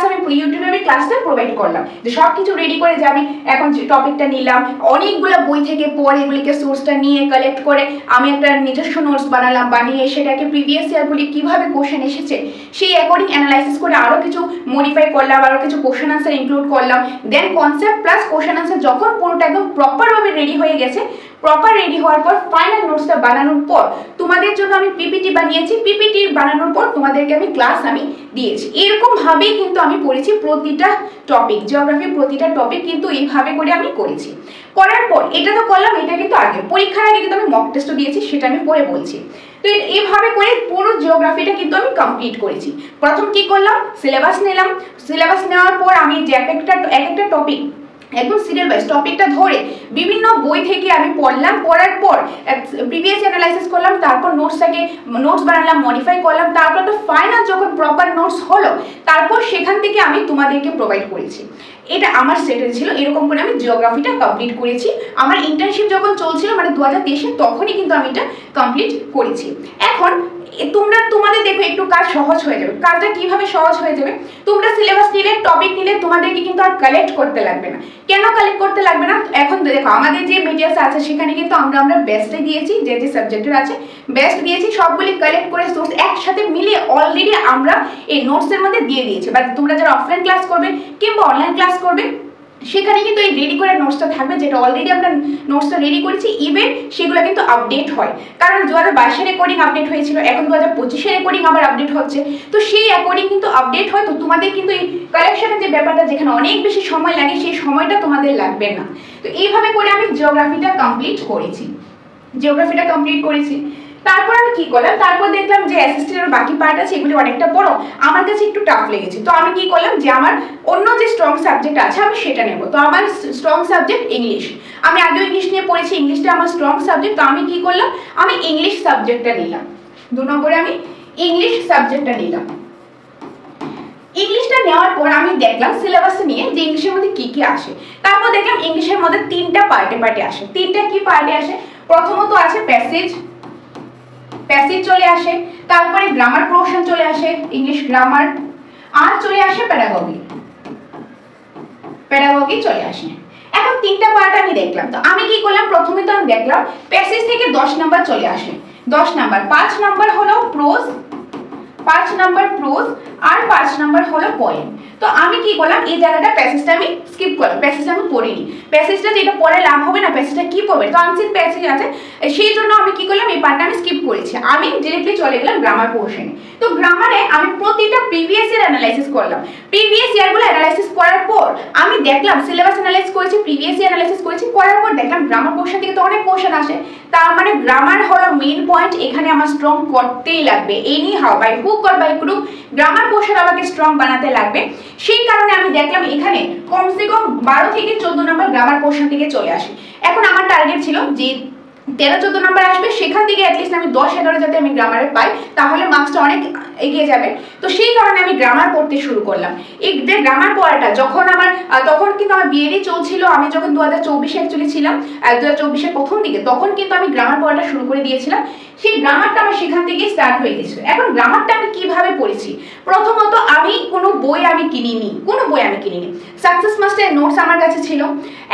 আমি ইউটিউবে আমি ক্লাসটা প্রোভাইড করলাম, যে সবকিছু রেডি করে যে আমি এখন টপিকটা নিলাম, অনেকগুলো বই থেকে পড়ে এগুলিকে সোর্সটা নিয়ে কালেক্ট করে আমি একটা নিজস্ব নোটস বানালাম, বানিয়ে সেটাকে প্রিভিয়াস ইয়ারগুলি কিভাবে কোশ্চেন এসেছে সেই অ্যাকর্ডিং অ্যানালাইসিস করে আরো কিছু মডিফাই করলাম, আরো কিছু কোশ্চেন আনসার ইনক্লুড করলাম। Then concept plus question answer যখন পুরোটা একদম প্রপার ভাবে রেডি হয়ে গেছে, প্রপার রেডি হওয়ার পর ফাইনাল নোটসটা বানানোর পর তোমাদের জন্য আমি পিপিটি বানিয়েছি, পিপিটি বানানোর পর তোমাদেরকে আমি ক্লাস আমি দিয়েছি। এরকম ভাবেই কিন্তু আমি পড়েছি প্রতিটা টপিক, জিওগ্রাফির প্রতিটা টপিক কিন্তু এইভাবে করে আমি করেছি। করার পর এটা তো করলাম, এটা কিন্তু আগে পরীক্ষার আগে কিন্তু আমি মক টেস্টও দিয়েছি, সেটা আমি পরে বলছি। তো এইভাবে করে পুরো জিওগ্রাফিটা কিন্তু আমি কমপ্লিট করেছি। প্রথম কি করলাম, সিলেবাস নিলাম, সিলেবাস নেওয়ার পর আমি যে এক একটা টপিক একদম সিরিয়াল ওয়াইজ টপিকটা ধরে বিভিন্ন বই থেকে আমি পড়লাম, পড়ার পর প্রিভিয়াস অ্যানালাইসিস করলাম, তারপর নোটস বানালাম, মডিফাই করলাম, তারপর তো ফাইনাল যখন প্রপার নোটস হলো তারপর সেখান থেকে আমি তোমাদেরকে প্রোভাইড করেছি। এটা আমার স্ট্র্যাটেজি ছিল, এরকম করে আমি জিওগ্রাফিটা কমপ্লিট করেছি। আমার ইন্টার্নশিপ যখন চলছিল, মানে 2023-এ, তখনই কিন্তু আমি এটা কমপ্লিট করেছি। এখন তোমাদের দেখো একটু কাজ সহজ হয়ে যাবে। কাজটা কিভাবে সহজ হয়ে যাবে, তোমরা সিলেবাস নিলে, টপিক নিলে, তোমাদেরকে কিন্তু আর কালেক্ট করতে লাগবে না। কেন কালেক্ট করতে লাগবে না, এখন দেখো আমাদের যে মেটেরিয়ালস আছে সেখানে কিন্তু আমরা বেস্টে দিয়েছি, যে সাবজেক্টের আছে বেস্ট দিয়েছি, সবগুলি কালেক্ট করে সোর্স একসাথে মিলিয়ে অলরেডি আমরা এই নোটসের মধ্যে দিয়ে দিয়েছি। বা তোমরা যারা অফলাইন ক্লাস করবে কিংবা অনলাইন ক্লাস করবে সেখানে কিন্তু এই রেডি করা নোটসটা থাকবে, যেটা অলরেডি আমরা নোটসটা রেডি করেছি। ইভেন সেগুলো কিন্তু আপডেট হয়, কারণ 2022-এর রেকর্ডিং আপডেট হয়েছিল, এখন 2025-এর রেকর্ডিং আবার আপডেট হচ্ছে, তো সেই অ্যাকর্ডিং কিন্তু আপডেট হয়। তো তোমাদের কিন্তু এই কালেকশনের যে ব্যাপারটা, যেখানে অনেক বেশি সময় লাগে, সেই সময়টা তোমাদের লাগবে না। তো এইভাবে করে আমি জিওগ্রাফিটা কমপ্লিট করেছি। তারপর আমি কি করলাম, তারপর দেখলাম যে অ্যাসিস্ট্যান্টের বাকি পার্ট আছে, এগুলি অনেকটা বড়, আমার কাছে একটু টাফ লেগেছে। তো আমি কি করলাম, যে আমার অন্য যে স্ট্রং সাবজেক্ট আছে আমি সেটা নেব। তো আমার স্ট্রং সাবজেক্ট ইংলিশ, আমি আগেও ইংলিশ নিয়ে পড়েছি, ইংলিশটা আমার স্ট্রং সাবজেক্ট। তো আমি কি করলাম, আমি ইংলিশ সাবজেক্টটা নিলাম, 2 নম্বরে আমি ইংলিশ সাবজেক্টটা নিলাম। ইংলিশটা নেওয়ার পর আমি দেখলাম সিলেবাস নিয়ে যে ইংলিশের মধ্যে কি কি আসে। তারপর দেখলাম ইংলিশের মধ্যে 3টা পার্টে আসে। 3টা কি পার্টে আসে, প্রথমত আছে প্যাসেজ চলে আসে, তারপরে গ্রামার পোরশন চলে আসে, ইংলিশ গ্রামার, আর চলে আসে প্যাডাগজি চলে আসে। এখন 3টা পার্ট আমি দেখলাম। তো আমি কি করলাম, প্রথমে তো আমি দেখলাম প্যাসেজ থেকে 10 নাম্বার চলে আসে, 10 নাম্বার। 5 নাম্বার হলো প্রোজ, 5 নাম্বার প্রোজ আর 5 নাম্বার হলো পয়েম। তো আমি কি করলাম, এই জায়গাটা প্যাসেজটা আমি স্কিপ করলাম, প্যাসেজটা আমি পড়িনি। প্যাসেজটা যেটা পড়ে লাভ হবে না, প্যাসেজটা কি পড়বে, তো আনসিন প্যাসেজ আছে, সেই জন্য আমি কি করলাম, এই পার্টটা আমি স্কিপ করেছি। আমি ডিরেক্টলি চলে গেলাম গ্রামার পোর্শনে। তো গ্রামারে আমি প্রতিটা প্রিভিয়াস ইয়ার অ্যানালাইসিস করলাম। প্রিভিয়াস ইয়ারগুলো অ্যানালাইসিস করার পর আমি দেখলাম সিলেবাস অ্যানালাইসিস করেছি, প্রিভিয়াস ইয়ার অ্যানালাইসিস করেছি, করার পর দেখলাম গ্রামার পোর্শন থেকে তো অনেক কোশ্চেন আসে। তার মানে গ্রামার হলো মেইন পয়েন্ট, এখানে আমার স্ট্রং করতেই লাগবে, anyhow by hook or by crook grammar portion আমাকে স্ট্রং বানাতে লাগবে। সেই কারণে আমি দেখলাম এখানে কমসে কম 12 থেকে 14 নম্বর গ্রামার পোর্শন থেকে চলে আসে। এখন আমার টার্গেট ছিল যে 13-14 নাম্বার আসবে, সেখান থেকে অ্যাটলিস্ট আমি 10-11 যাতে আমি গ্রামারে পাই, তাহলে মার্কসটা অনেক এগিয়ে যাবে। তো সেই কারণে আমি গ্রামার পড়তে শুরু করলাম। এই যে গ্রামার পড়াটা যখন আমার তখন কিন্তু আমার বিএডি চলছিল, আমি যখন 2024-এ অ্যাকচুয়ালি ছিলাম, 2024-এর প্রথম দিকে, তখন কিন্তু আমি গ্রামার পড়াটা শুরু করে দিয়েছিলাম। সেই গ্রামারটা আমার সেখান থেকে স্টার্ট হয়ে গেছিল। এখন গ্রামারটা আমি কিভাবে পড়েছি, প্রথমত আমি কোনো বই আমি কিনিনি, সাকসেস মাস্টারের নোটস আমার কাছে ছিল।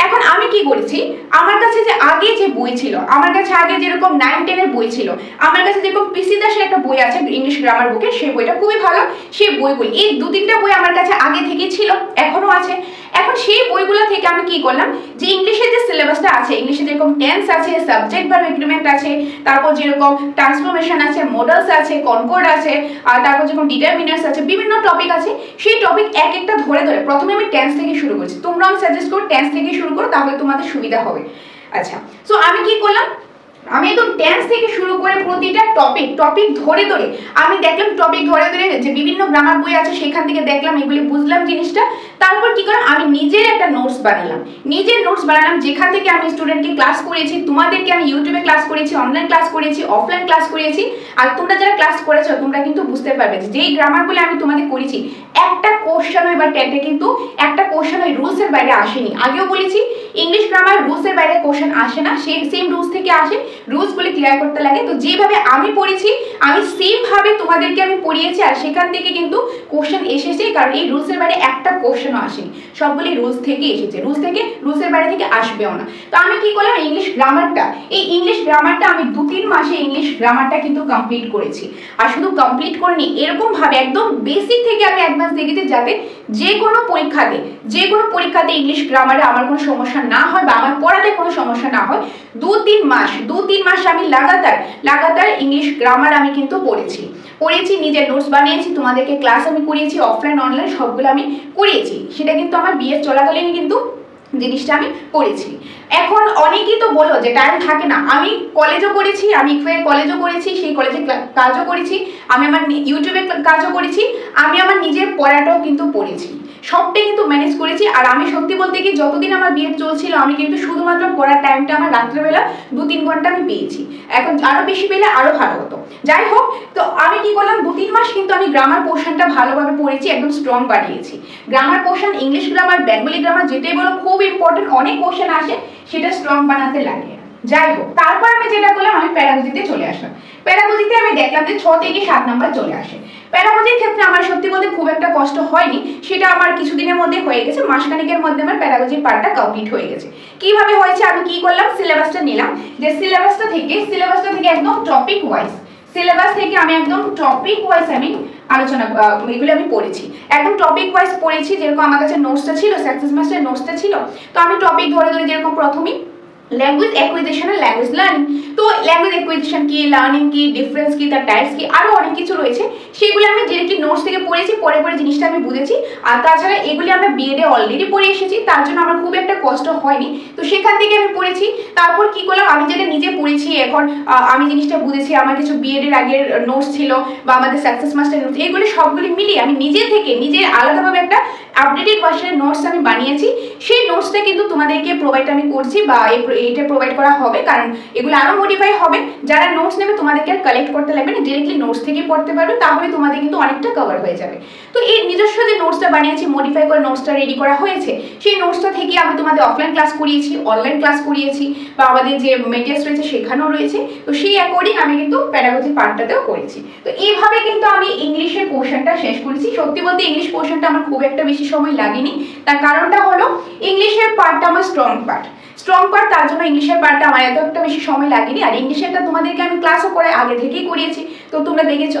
এখন আমি কি করেছি, আমার কাছে যে আগে যে বই ছিল, আমার কাছে আগে যেরকম 9-10 এর বই ছিল, আমার কাছে যেরকম পিসি দাসের একটা বই আছে ইংলিশ গ্রামার বুকে, সেই বইটা খুবই ভালো। সেই বইগুলি, এই 2-3টা বই আমার কাছে আগে থেকে ছিল, এখনো আছে। এখন সেই বইগুলো থেকে আমি কি করলাম, যে ইংলিশের যে সিলেবাসটা আছে, ইংলিশে যেরকম টেন্স আছে, সাবজেক্ট ভার্ব এগ্রিমেন্ট আছে, তারপর যেরকম ট্রান্সফরমেশন আছে, মডেলস আছে, কনকর্ড আছে, আর তারপর যেরকম ডিটারমিনার্স আছে, বিভিন্ন টপিক আছে, সেই টপিক এক একটা ধরে ধরে প্রথমে আমি টেন্স থেকে শুরু করছি। তোমরা আমি সাজেস্ট করো টেন্স থেকে শুরু করো, তাহলে তোমাদের সুবিধা হবে। আচ্ছা, সো আমি কি করলাম, আমি একদম টেন্স থেকে শুরু করে প্রতিটা টপিক ধরে ধরে আমি দেখলাম, টপিক ধরে ধরে যে বিভিন্ন গ্রামার বই আছে সেখান থেকে দেখলাম, এগুলি বুঝলাম জিনিসটা। তারপর কি করলাম, আমি নিজের একটা নোটস বানালাম, যেখান থেকে আমি স্টুডেন্টকে ক্লাস করেছি, তোমাদেরকে আমি ইউটিউবে ক্লাস করেছি, অনলাইন ক্লাস করেছি, অফলাইন ক্লাস করেছি। আর তোমরা যারা ক্লাস করেছো তোমরা কিন্তু বুঝতে পারবে যেই গ্রামারগুলো আমি তোমাদের করেছি, একটা কোশ্চেন এবার টেটে কিন্তু একটা কোশ্চেন ওই রুলসের বাইরে আসেনি। আগেও বলেছি ইংলিশ গ্রামার রুলসের বাইরে কোশ্চেন আসে না, সেম রুলস থেকে আসে, রুলসগুলি ক্লিয়ার করতে লাগে। তো যেভাবে আমি পড়েছি আমি সেম ভাবে তোমাদেরকে আমি পড়িয়েছি, আর সেখান থেকে কিন্তু কোশ্চেন এসেছে, কারণ এই রুলসের বাইরে একটা কোশ্চেনও আসেনি, সবগুলি রুলস থেকে এসেছে, রুলসের বাইরে থেকে আসবেও না। তো আমি কি করলাম, ইংলিশ গ্রামারটা আমি 2-3 মাসে ইংলিশ গ্রামারটা কিন্তু কমপ্লিট করেছি। আর শুধু কমপ্লিট করিনি, এরকম ভাবে একদম বেসিক থেকে আমি অ্যাডভান্স দেখেছি, যাতে যে কোনো পরীক্ষাতে ইংলিশ গ্রামারে আমার কোনো সমস্যা না হয় বা আমার পড়াতে কোনো সমস্যা না হয়। 2-3 মাস আমি লাগাতার ইংলিশ গ্রামার আমি কিন্তু পড়েছি, নিজের নোটস বানিয়েছি, তোমাদেরকে ক্লাস আমি করিয়েছি, অফলাইন অনলাইন সবগুলো আমি করিয়েছি। সেটা কিন্তু আমার বিএড চলাকালীন কিন্তু জিনিসটা আমি করেছি। এখন অনেকেই তো বলো যে টাইম থাকে না, আমি কলেজও করেছি, আমি কলেজও করেছি, সেই কলেজে কাজও করেছি, আমি আমার ইউটিউবে কাজও করেছি, আমি আমার নিজের পড়াটাও কিন্তু পড়েছি, সবটাই কিন্তু ম্যানেজ করেছি। আর আমি সত্যি বলতে কি, যতদিন আমার বিএড চলছিল আমি কিন্তু শুধুমাত্র পড়ার টাইমটা আমার রাত্রেবেলা 2-3 ঘন্টা আমি পেয়েছি, এখন আরো বেশি পেলে আরো ভালো হতো। যাই হোক, তো আমি কি করলাম, 2-3 মাস কিন্তু আমি গ্রামার পোর্শনটা ভালোভাবে পড়েছি, একদম স্ট্রং বানিয়েছি। Grammar portion, English grammar, Bengali grammar, যেটাই বলো খুব ইম্পর্টেন্ট, অনেক কোশ্চেন আসে, সেটা স্ট্রং বানাতে লাগে। যাই হোক, তারপর আমি যেটা করলাম, আমি প্যারাগজিতে চলে আসলাম। প্যারাগজিতে আমি দেখলাম যে 6 থেকে 7 নাম্বার চলে আসে। প্যারাগজির ক্ষেত্রে আমার সত্যি বলতে খুব একটা কষ্ট হয়নি, সেটা আমার কিছুদিনের মধ্যে হয়ে গেছে, মাসখানেকের মধ্যে আমার প্যারাগজির পার্টটা কমপ্লিট হয়ে গেছে। কিভাবে হয়েছে, আমি কি করলাম, সিলেবাসটা নিলাম, যে সিলেবাসটা থেকে একদম টপিক ওয়াইজ, আমি একদম টপিক ওয়াইজ আমি আলোচনা, এগুলো আমি পড়েছি, একদম টপিক ওয়াইজ পড়েছি। যেরকম আমার কাছে নোটসটা ছিল, সাকসেস মাস্টারের নোটসটা ছিল, তো আমি টপিক ধরে যেরকম প্রথমেই ল্যাঙ্গুয়েজ অ্যাকুইজিশন আর ল্যাঙ্গুয়েজ লার্নিং, তো ল্যাঙ্গুয়েজ অ্যাকুইজিশন কি, লার্নিং কি, ডিফারেন্স কি, তার টাইপস কি, আরো অনেক কিছু রয়েছে, সেগুলো আমি ডিরেক্টলি নোটস থেকে পড়েছি, পরে জিনিসটা আমি বুঝেছি। আর তাছাড়া এগুলি আমরা বিএডে অলরেডি পড়ে এসেছি, তার জন্য আমার খুব একটা কষ্ট হয়নি, তো সেখান থেকে আমি পড়েছি। তারপর কি করলাম, আমি যেটা নিজে পড়েছি, এখন আমি জিনিসটা বুঝেছি, আমার কিছু বিএড এর আগের নোটস ছিল বা আমাদের সাকসেস মাস্টার নোটস, এগুলি সবগুলি মিলিয়ে আমি নিজের আলাদাভাবে একটা আপডেটেড ভার্সনের নোটস আমি বানিয়েছি। সেই নোটসটা কিন্তু তোমাদেরকে প্রোভাইড আমি করছি, বা এটা প্রোভাইড করা হবে, কারণ এগুলো আরো মডিফাই হবে। যারা নোটস নেবে তোমাদেরকে আর কালেক্ট করতে লাগবে না, ডিরেক্টলি নোটস থেকে পড়তে পারবে, তাহলে তোমাদের কিন্তু অনেকটা কভার হয়ে যাবে। তো এই নিজস্ব যে নোটসটা বানিয়েছি, মডিফাই করে নোটসটা রেডি করা হয়েছে, সেই নোটসটা থেকে আমি তোমাদের অফলাইন ক্লাস করিয়েছি, অনলাইন ক্লাস করিয়েছি, বা আমাদের যে মেটেরিয়ালস রয়েছে সেখানেও রয়েছে, তো সেই অ্যাকর্ডিং আমি কিন্তু প্যারাগজি পার্টটাতেও করেছি। তো এইভাবে কিন্তু আমি ইংলিশের পোর্শনটা শেষ করেছি। সত্যি বলতে ইংলিশ পোর্শনটা আমার খুব একটা বেশি সময় লাগেনি, তার কারণটা হলো ইংলিশের পার্টটা আমার স্ট্রং পার্ট, তার জন্য ইংলিশের পার্টটা আমার এত একটা বেশি সময় লাগেনি। আর ইংলিশেরটা তোমাদেরকে আমি ক্লাসও করে আগে থেকেই করিয়েছি, তো তোমরা দেখেছো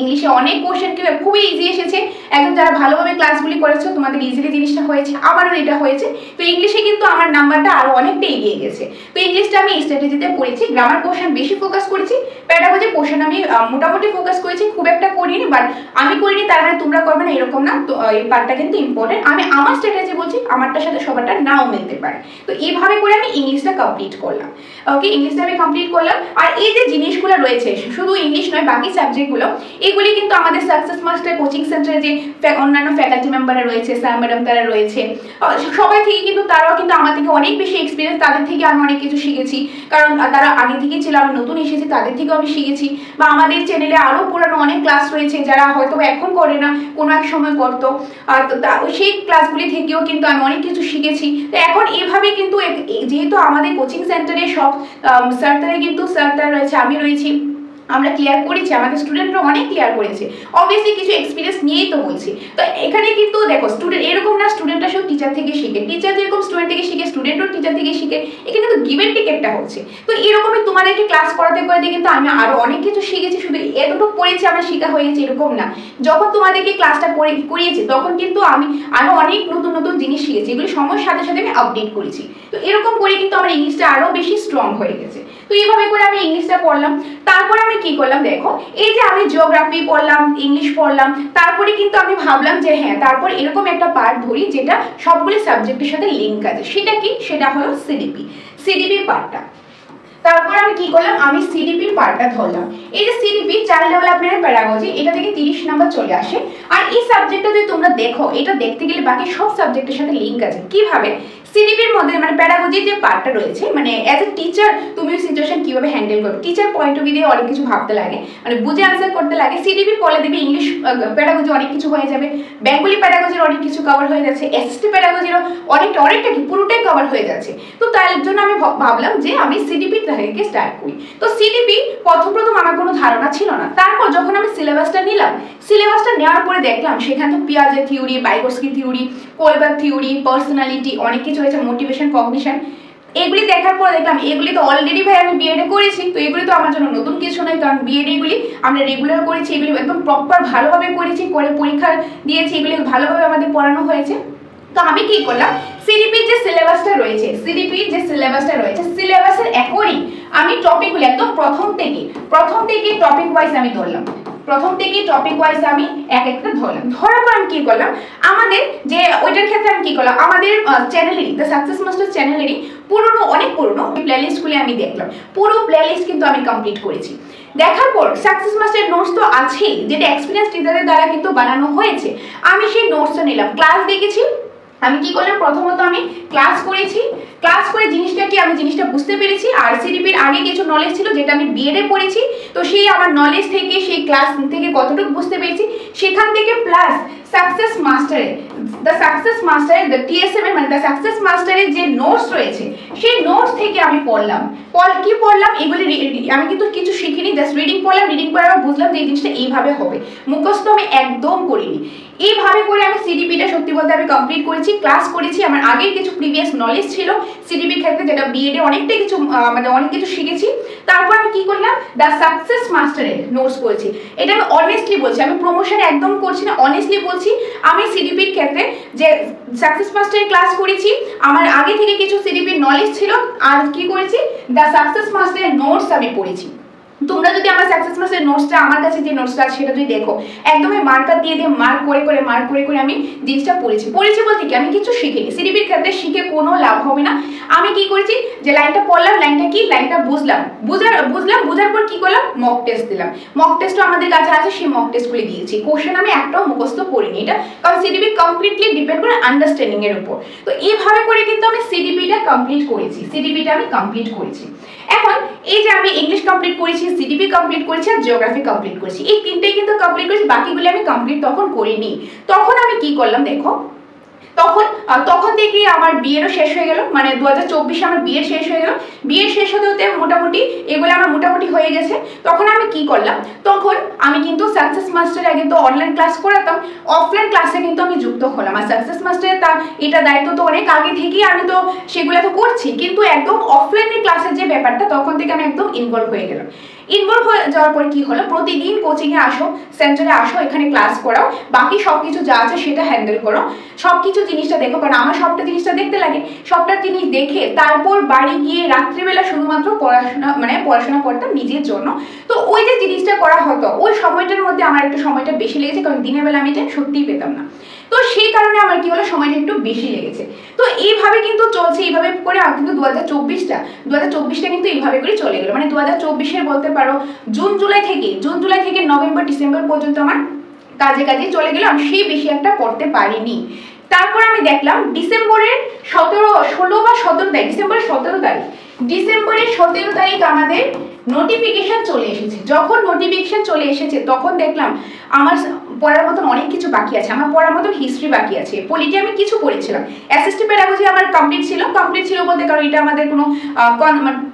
ইংলিশে অনেক কোশ্চেন খুবই ইজি এসেছে, একদম যারা ভালোভাবে ক্লাসগুলি করেছো তোমাদের ইজিলি জিনিসটা হয়েছে, আমারও এটা হয়েছে। তো ইংলিশে কিন্তু আমার নাম্বারটা আরো অনেকটা এগিয়ে গেছে। তো ইংলিশটা আমি স্ট্র্যাটেজিতে পড়েছি, গ্রামার পোর্শন বেশি ফোকাস করেছি, প্যাডাগজি পোর্শন আমি মোটামুটি ফোকাস করেছি, খুব একটা করিনি। বাট আমি করিনি তার মানে তোমরা করবে না এরকম না, তো এই পার্টটা কিন্তু ইম্পর্টেন্ট। আমি আমার স্ট্র্যাটেজি বলছি, আমারটার সাথে সবারটা নাও মিলতে পারে। তো এইভাবে করে আমি ইংলিশটা কমপ্লিট করলাম। ওকে, ইংলিশটা আমি কমপ্লিট করলাম। আর এই যে জিনিসগুলো রয়েছে, শুধু ইংলিশ নয় বাকি সাবজেক্টগুলো, এগুলি কিন্তু আমাদের সাকসেস মাস্টার কোচিং সেন্টারে যে অন্যান্য ফ্যাকাল্টি মেম্বাররা রয়েছে, স্যার ম্যাডাম তারা রয়েছে, সবাই থেকে কিন্তু তারাও কিন্তু আমার থেকে অনেক বেশি এক্সপিরিয়েন্স, তাদের থেকে আমি অনেক কিছু শিখেছি। কারণ তারা আগে থেকে ছিল, আমি নতুন এসেছি, তাদের থেকেও আমি শিখেছি। বা আমাদের চ্যানেলে আরো পুরানো অনেক ক্লাস রয়েছে যারা হয়তো এখন করে না, কোনো এক সময় করতো, সেই ক্লাসগুলি থেকেও কিন্তু আমি অনেক কিছু শিখেছি। তো এখন এইভাবে কিন্তু যেহেতু আমাদের কোচিং সেন্টারে সব স্যার তারা রয়েছে, আমি রয়েছি, আমরা ক্লিয়ার করেছি, আমাদের স্টুডেন্টরা অনেক ক্লিয়ার করেছে। অবভিয়াসলি কিছু এক্সপিরিয়েন্স নিয়েই তো বলছি। তো এখানে কিন্তু দেখো স্টুডেন্ট এরকম না স্টুডেন্টরা সব টিচার থেকে শিখে, টিচার যেরকম স্টুডেন্ট থেকে শিখে, স্টুডেন্টও টিচার থেকে শিখে, এখানে কিন্তু গিভ এন্ড টেক একটা হচ্ছে। তো এরকমই তোমাদেরকে ক্লাস করাতে করাতে কিন্তু আমি আরো অনেক কিছু শিখেছি, শুধু এতটুকু পড়েছি আমরা শিখা হয়ে গেছে এরকম না। যখন তোমাদেরকে ক্লাসটা করিয়েছি তখন কিন্তু আমি আরো অনেক নতুন নতুন জিনিস শিখেছি, এগুলি সময়ের সাথে সাথে আমি আপডেট করেছি। তো এরকম করে কিন্তু আমার ইংলিশটা আরো বেশি স্ট্রং হয়ে গেছে। তো এইভাবে করে আমি ইংলিশটা পড়লাম। তারপর আমি কি করলাম দেখো, এই যে আমি জিওগ্রাফি পড়লাম, ইংলিশ পড়লাম, তারপরে কিন্তু আমি ভাবলাম যে হ্যাঁ তারপর এরকম একটা পার্ট ধরি যেটা সবগুলি সাবজেক্টের সাথে লিঙ্ক আছে। সেটা কি? সেটা হলো সিডিপি পার্টটা। তারপর আমি কি করলাম, আমি সিডিপি পার্টটা ধরলাম। এই যে সিডিপি চাইল্ড ডেভেলপমেন্ট প্যাডাগজি, এটা থেকে 30 নাম্বার চলে আসে। আর এই সাবজেক্টটা যদি তোমরা দেখো, এটা দেখতে গেলে বাকি সব সাবজেক্টের সাথে লিঙ্ক আছে। কিভাবে? সিডিপির মধ্যে মানে প্যাডাগজি যে পার্টটা রয়েছে, মানে অ্যাজ এ টিচার তুমি সিচুয়েশন কিভাবে হ্যান্ডেল করবে, টিচার পয়েন্ট অফ ভিউ দিয়ে অনেক কিছু ভাবতে লাগে, মানে বুঝে আনসার করতে লাগে। সিডিপি পড়লে দেখবে ইংলিশ প্যাডাগজি অনেক কিছু হয়ে যাবে, বেঙ্গলি প্যাডাগজির অনেক কিছু কভার হয়ে যাচ্ছে, এসটি প্যাডাগজিরও অনেকটা কি পুরোটাই কভার হয়ে যাচ্ছে। তো তার জন্য আমি ভাবলাম যে আমি সিডিপি থেকে স্টার্ট করি। তো সিডিপি প্রথম আমার কোনো ধারণা ছিল না। তারপর যখন আমি সিলেবাসটা নিলাম, সিলেবাসটা নেওয়ার পরে দেখলাম সেখানে তো পিয়াজের থিওরি, বাইগোস্কি থিওরি, কোলবার্গ থিওরি, পার্সোনালিটি, অনেক কিছু হয়েছে, মোটিভেশন, কগনিশন। এগুলি দেখার পর দেখলাম এগুলি তো অলরেডি ভাই আমি বিএড এ করেছি, তো এগুলি তো আমার জন্য নতুন কিছু নয়, কারণ বিএড এগুলি আমরা রেগুলার করেছি, এগুলি একদম প্রপার ভালোভাবে করেছি, করে পরীক্ষা দিয়েছি, এগুলি ভালোভাবে আমাদের পড়ানো হয়েছে। তো আমি কি করলাম, সিডিপির যে সিলেবাসটা রয়েছে, সিলেবাসের অ্যাকর্ডিং আমি টপিকগুলো একদম প্রথম থেকে টপিক ওয়াইজ আমি ধরলাম। আমি এক একটা ধরলাম। ধরার পর আমি কি করলাম, আমাদের যে ওইটার ক্ষেত্রে আমি কি করলাম, আমাদের চ্যানেলেরই দ্য সাকসেস মাস্টার চ্যানেলেরই অনেক পুরনো প্লেলিস্টগুলি আমি দেখলাম। পুরো প্লেলিস্ট কিন্তু আমি কমপ্লিট করেছি। দেখার পর সাকসেস মাস্টারের নোটস তো আছেই, যেটা এক্সপিরিয়েন্স টিচারদের দ্বারা কিন্তু বানানো হয়েছে। আমি সেই নোটসটা নিলাম, ক্লাস দেখেছি। আমি কি করলাম, প্রথমত আমি ক্লাস করেছি, ক্লাস করে জিনিসটা বুঝতে পেরেছি। আর সিডিপির আগে কিছু নলেজ ছিল যেটা আমি বিএড এ পড়েছি, তো সেই আমার নলেজ থেকে, সেই ক্লাস থেকে কতটুকু বুঝতে পেরেছি সেখান থেকে, প্লাস সাকসেস মাস্টারের টিএসএম মানে দ্য সাকসেস মাস্টারের যে নোটস রয়েছে, সেই নোটস থেকে আমি পড়লাম। এগুলি আমি কিন্তু কিছু শিখিনি, জাস্ট রিডিং পড়লাম, রিডিং পড়ে আমি বুঝলাম যে এই জিনিসটা এইভাবে হবে। মুখস্থ আমি একদম করিনি। এইভাবে করে আমি সিডিপিটা সত্যি বলতে আমি কমপ্লিট করেছি, ক্লাস করেছি। আমার আগের কিছু প্রিভিয়াস নলেজ ছিল সিডিপির ক্ষেত্রে, যেটা বিএড এ অনেক কিছু শিখেছি। তারপর আমি কি করলাম, দ্য সাকসেস মাস্টারের নোটস করেছি। এটা আমি অনেস্টলি বলছি, আমি প্রমোশন একদম করছি না, অনেস্টলি বলছি। আমি সিডিপির ক্ষেত্রে যে সাকসেস মাস্টারের ক্লাস করেছি, আমার আগে থেকে কিছু সিডিপির নলেজ ছিল, আর কি করেছি, দ্য সাকসেস মাস্টারের নোটস আমি পড়েছি। তোমরা যদি আমার সাকসেস মাস্টারের নোটসটা, আমার কাছে যে নোটসটা আছে সেটা যদি দেখো, একদমই মার্কার দিয়ে মার্ক করে আমি জিনিসটা পড়েছি বলতে কি আমি কিছু শিখিনি। সিডিপির ক্ষেত্রে শিখে কোনো লাভ হবে না। আমি কি করেছি, যে লাইনটা পড়লাম, লাইনটা বুঝার পর কি করলাম, মক টেস্ট দিলাম। মক টেস্টও আমাদের কাছে আছে, সেই মক টেস্টগুলি দিয়েছি। কোশ্চেন আমি একটাও মুখস্থ করিনি, এটা কারণ সিডিপি কমপ্লিটলি ডিপেন্ড করে আন্ডারস্ট্যান্ডিং এর উপর। তো এইভাবে করে কিন্তু আমি সিডিপিটা কমপ্লিট করেছি। এখন এই যে আমি ইংলিশ কমপ্লিট করেছি, সিডিপি কমপ্লিট করেছি, আর জিওগ্রাফি কমপ্লিট করেছি, এই তিনটেই কিন্তু কমপ্লিট করেছি। বাকিগুলো আমি কমপ্লিট তখন করিনি। তখন আমি কি করলাম দেখো, তখন থেকে আমার বিএডও শেষ হয়ে গেল, মানে 2024 আমার বিএড শেষ হয়ে গেল। বিএড শেষ হতে মোটামুটি এগুলো আমার মোটামুটি হয়ে গেছে। তখন আমি কি করলাম, তখন আমি কিন্তু সাকসেস মাস্টারে আগে তো অনলাইন ক্লাস করাতাম, অফলাইন ক্লাসে কিন্তু আমি যুক্ত হলাম। আর সাকসেস মাস্টারের এটা দায়িত্ব তো অনেক আগে থেকেই আমি তো সেগুলো তো করছি, কিন্তু একদম অফলাইনের ক্লাসের যে ব্যাপারটা, তখন থেকে আমি একদম ইনভলভ হয়ে গেলাম। ইনভলভ হয়ে যাওয়ার পর কি হলো, প্রতিদিন কোচিংয়ে আসো, সেন্টারে আসো, এখানে ক্লাস করাও, বাকি সবকিছু যা আছে সেটা হ্যান্ডেল করো, সবকিছু জিনিসটা দেখো, কারণ আমার সবটা জিনিসটা দেখতে লাগে। সবটা জিনিস দেখে তারপর বাড়ি গিয়ে রাত্রিবেলা শুধুমাত্র পড়াশোনা করতাম নিজের জন্য। তো ওই যে জিনিসটা করা হতো, ওই সময়টার মধ্যে আমার একটু সময়টা বেশি লেগেছে, কারণ দিনের বেলা আমি এটা সত্যিই পেতাম না। তো সেই কারণে আমার কি হলো, সময়টা একটু বেশি লেগেছে। তো এইভাবে কিন্তু চলছে, এইভাবে করে কিন্তু 2024টা কিন্তু এইভাবে করে চলে গেল। মানে 2024-এর বলতে পারো জুন জুলাই থেকে নভেম্বর ডিসেম্বর পর্যন্ত আমার কাজে চলে গেল, আমি সেই বেশি একটা পড়তে পারিনি। তারপর আমি দেখলাম ডিসেম্বরের 17 বা 17 তারিখ, ডিসেম্বরের 17 তারিখ আমাদের নোটিফিকেশন চলে এসেছে। যখন নোটিফিকেশন চলে এসেছে তখন দেখলাম আমার পড়ার মতন অনেক কিছু বাকি আছে। আমার পড়ার মতন হিস্ট্রি বাকি আছে, পলিটি আমি কিছু পড়েছিলাম, অ্যাসিস্ট পেডাগজি আমার কমপ্লিট ছিল বলতে, কারণ এটা আমাদের কোনো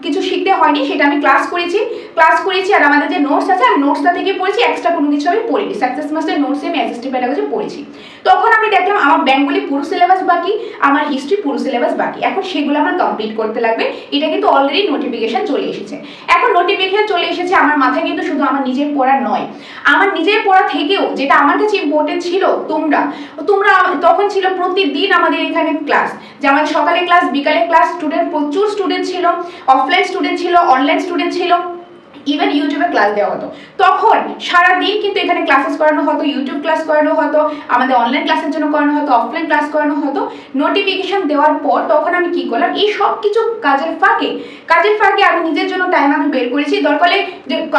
কিছু শিখতে হয়নি, সেটা আমি ক্লাস করেছি। আর আমাদের যে নোটস আছে আমি নোটসটা থেকে পড়েছি, এক্সট্রা কোনো কিছু আমি পড়িনি। সাকসেস মাস্টার নোটসে আমি অ্যাসিস্ট পেডাগজি পড়েছি। তখন আমি দেখলাম আমার বেঙ্গলি পুরো সিলেবাস বাকি, আমার হিস্ট্রি পুরো সিলেবাস বাকি। এখন সেগুলো আমার কমপ্লিট করতে লাগবে। এটা কিন্তু অলরেডি নোটিফিকেশন চলে এসেছে। এখন নোটিফিকেশন চলে এসেছে, আমার মাথায় কিন্তু শুধু আমার নিজের পড়া নয়, আমার নিজের পড়া থেকেও যেটা আমার কাছে ইম্পর্টেন্ট ছিল, তোমরা তখন ছিল প্রতিদিন আমাদের এখানে ক্লাস, যেমন সকালে ক্লাস, বিকালে ক্লাস, প্রচুর স্টুডেন্ট ছিল, অফলাইন স্টুডেন্ট ছিল, অনলাইন স্টুডেন্ট ছিল, ইভেন ইউটিউবে ক্লাস দেওয়া হতো। তখন সারাদিন কিন্তু এখানে ক্লাসেস করানো হতো, ইউটিউব ক্লাস করানো হতো, আমাদের অনলাইন ক্লাসের জন্য করানো হতো, অফলাইন ক্লাস করানো হতো। নোটিফিকেশন দেওয়ার পর তখন আমি কি করলাম, এই সব কিছু কাজের ফাঁকে আমি নিজের জন্য টাইম আমি বের করেছি। দরকার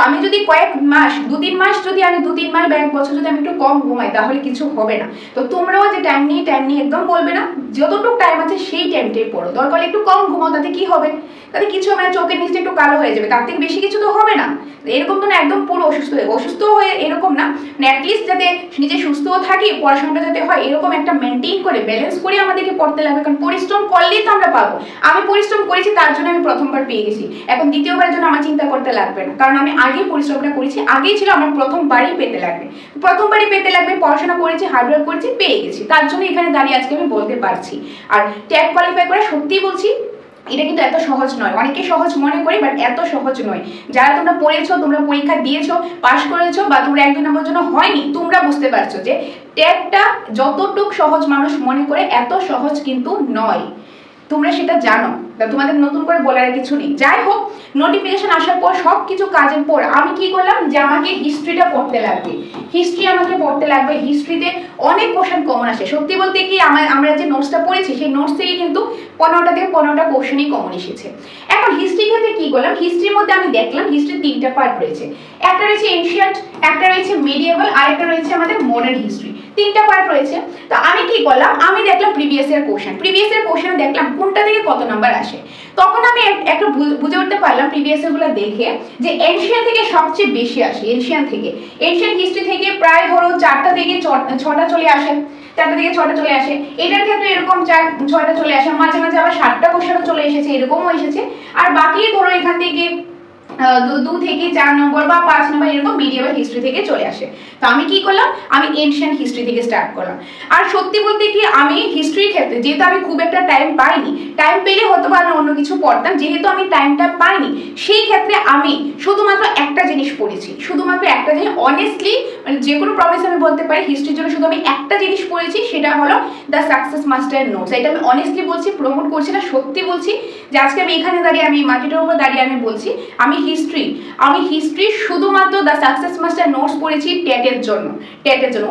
আমি যদি কয়েক মাস, 2-3 মাস যদি আমি 2-3 মাস বা 1 বছর যদি আমি একটু কম ঘুমাই, তাহলে কিছু হবে না। তো তোমরাও যে টাইম নিয়ে একদম বলবে না, যতটুকু টাইম আছে সেই টাইমটাই পড়ো। দরকার একটু কম ঘুমাও, তাতে কি হবে, তাতে কিছু হবে না, চোখের নিচে একটু কালো হয়ে যাবে, তার থেকে বেশি কিছু তো হবে না। এরকম তো না একদম পুরো অসুস্থ হয়ে এরকম না, অ্যাটলিস্ট যাতে নিজে সুস্থও থাকি, পড়াশোনাটা যাতে হয়, এরকম একটা মেনটেন করে ব্যালেন্স করে আমাদেরকে পড়তে লাগবে। কারণ পরিশ্রম করলেই তো আমরা পাবো। আমি পরিশ্রম করেছি, তার জন্য আমি প্রথমবার পেয়ে গেছি। এখন দ্বিতীয়বারের জন্য আমার চিন্তা করতে লাগবে না, কারণ আমি আগে পরিশ্রমটা করেছি, আগেই ছিল, আমার প্রথমবারই পেতে লাগবে। পড়াশোনা করেছি, হার্ডওয়ার্ক করেছি, পেয়ে গেছি। তার জন্য এখানে দাঁড়িয়ে আজকে আমি বলতে পারছি। আর ট্যাগ কোয়ালিফাই করা সত্যি বলছি, এটা কিন্তু এত সহজ নয়। অনেকে সহজ মনে করে, বাট এত সহজ নয়। যারা তোমরা পড়েছো, তোমরা পরীক্ষা দিয়েছো, পাশ করেছো, বা তোমরা 1-2 নম্বর জন্য হয়নি, তোমরা বুঝতে পারছো যে ট্যাগটা যতটুক সহজ মানুষ মনে করে এত সহজ কিন্তু নয়। তোমরা সেটা জানো, তোমাদের নতুন করে বলার কিছু নেই। যাই হোক, নোটিফিকেশন আসার পর সবকিছু কাজের পর আমি কি করলাম, যে আমাকে হিস্ট্রিটা পড়তে লাগবে। হিস্ট্রিতে অনেক কোশ্চেন কমন আসে। সত্যি বলতে কি, আমরা যে নোটসটা পড়েছি সেই নোটস থেকে কিন্তু 15টা থেকে 15টা কোশ্চেনই কমন এসেছে। এখন হিস্ট্রি ক্ষেত্রে কি করলাম, হিস্ট্রির মধ্যে আমি দেখলাম হিস্ট্রির 3টা পার্ট রয়েছে। একটা রয়েছে এনশিয়েন্ট, একটা রয়েছে মিডিয়েভাল, আর একটা রয়েছে আমাদের মডার্ন হিস্ট্রি। 3টা পার্ট রয়েছে। তো আমি কি করলাম, আমি দেখলাম প্রিভিয়াস ইয়ার কোশ্চেন দেখলাম কোনটা থেকে কত নাম্বার আসে। তখন আমি একটা বুঝে উঠতে পারলাম প্রিভিয়াস ইয়ার গুলো দেখে, যে এনশিয়েন্ট থেকে সবচেয়ে বেশি আসে। এনশিয়েন্ট হিস্ট্রি থেকে প্রায় ধরো 4টা থেকে 6টা চলে আসে। এটার ক্ষেত্রে এরকম 4-6টা চলে আসে, মাঝে মাঝে আবার 7টা কোশ্চেনও চলে এসেছে, এরকমও এসেছে। আর বাকি ধরো এখান থেকে 2 থেকে 4 নম্বর বা 5 নম্বর এরকম মিডিয়েভাল হিস্ট্রি থেকে চলে আসে। তো আমি কি করলাম, আমি এনশিয়েন্ট হিস্ট্রি থেকে স্টার্ট করলাম। আর সত্যি বলতে কি, আমি হিস্ট্রির ক্ষেত্রে যেহেতু আমি খুব একটা টাইম পাইনি, টাইম পেলে হয়তো বা আমি অন্য কিছু পড়তাম, যেহেতু আমি টাইমটা পাইনি, সেই ক্ষেত্রে আমি শুধুমাত্র একটা জিনিস পড়েছি, অনেস্টলি, মানে যে কোনো প্রমিস আমি বলতে পারি, হিস্ট্রির জন্য শুধু আমি একটা জিনিস পড়েছি, সেটা হলো দ্য সাকসেস মাস্টার নোটস। এটা আমি অনেস্টলি বলছি, প্রমোট করছি না, সত্যি বলছি যে আজকে আমি এখানে দাঁড়িয়ে, আমি মাটিটার উপর দাঁড়িয়ে আমি বলছি, আমি হিস্ট্রি শুধুমাত্র দ্য সাকসেস মাস্টার নোটস পড়েছি টেটের জন্য,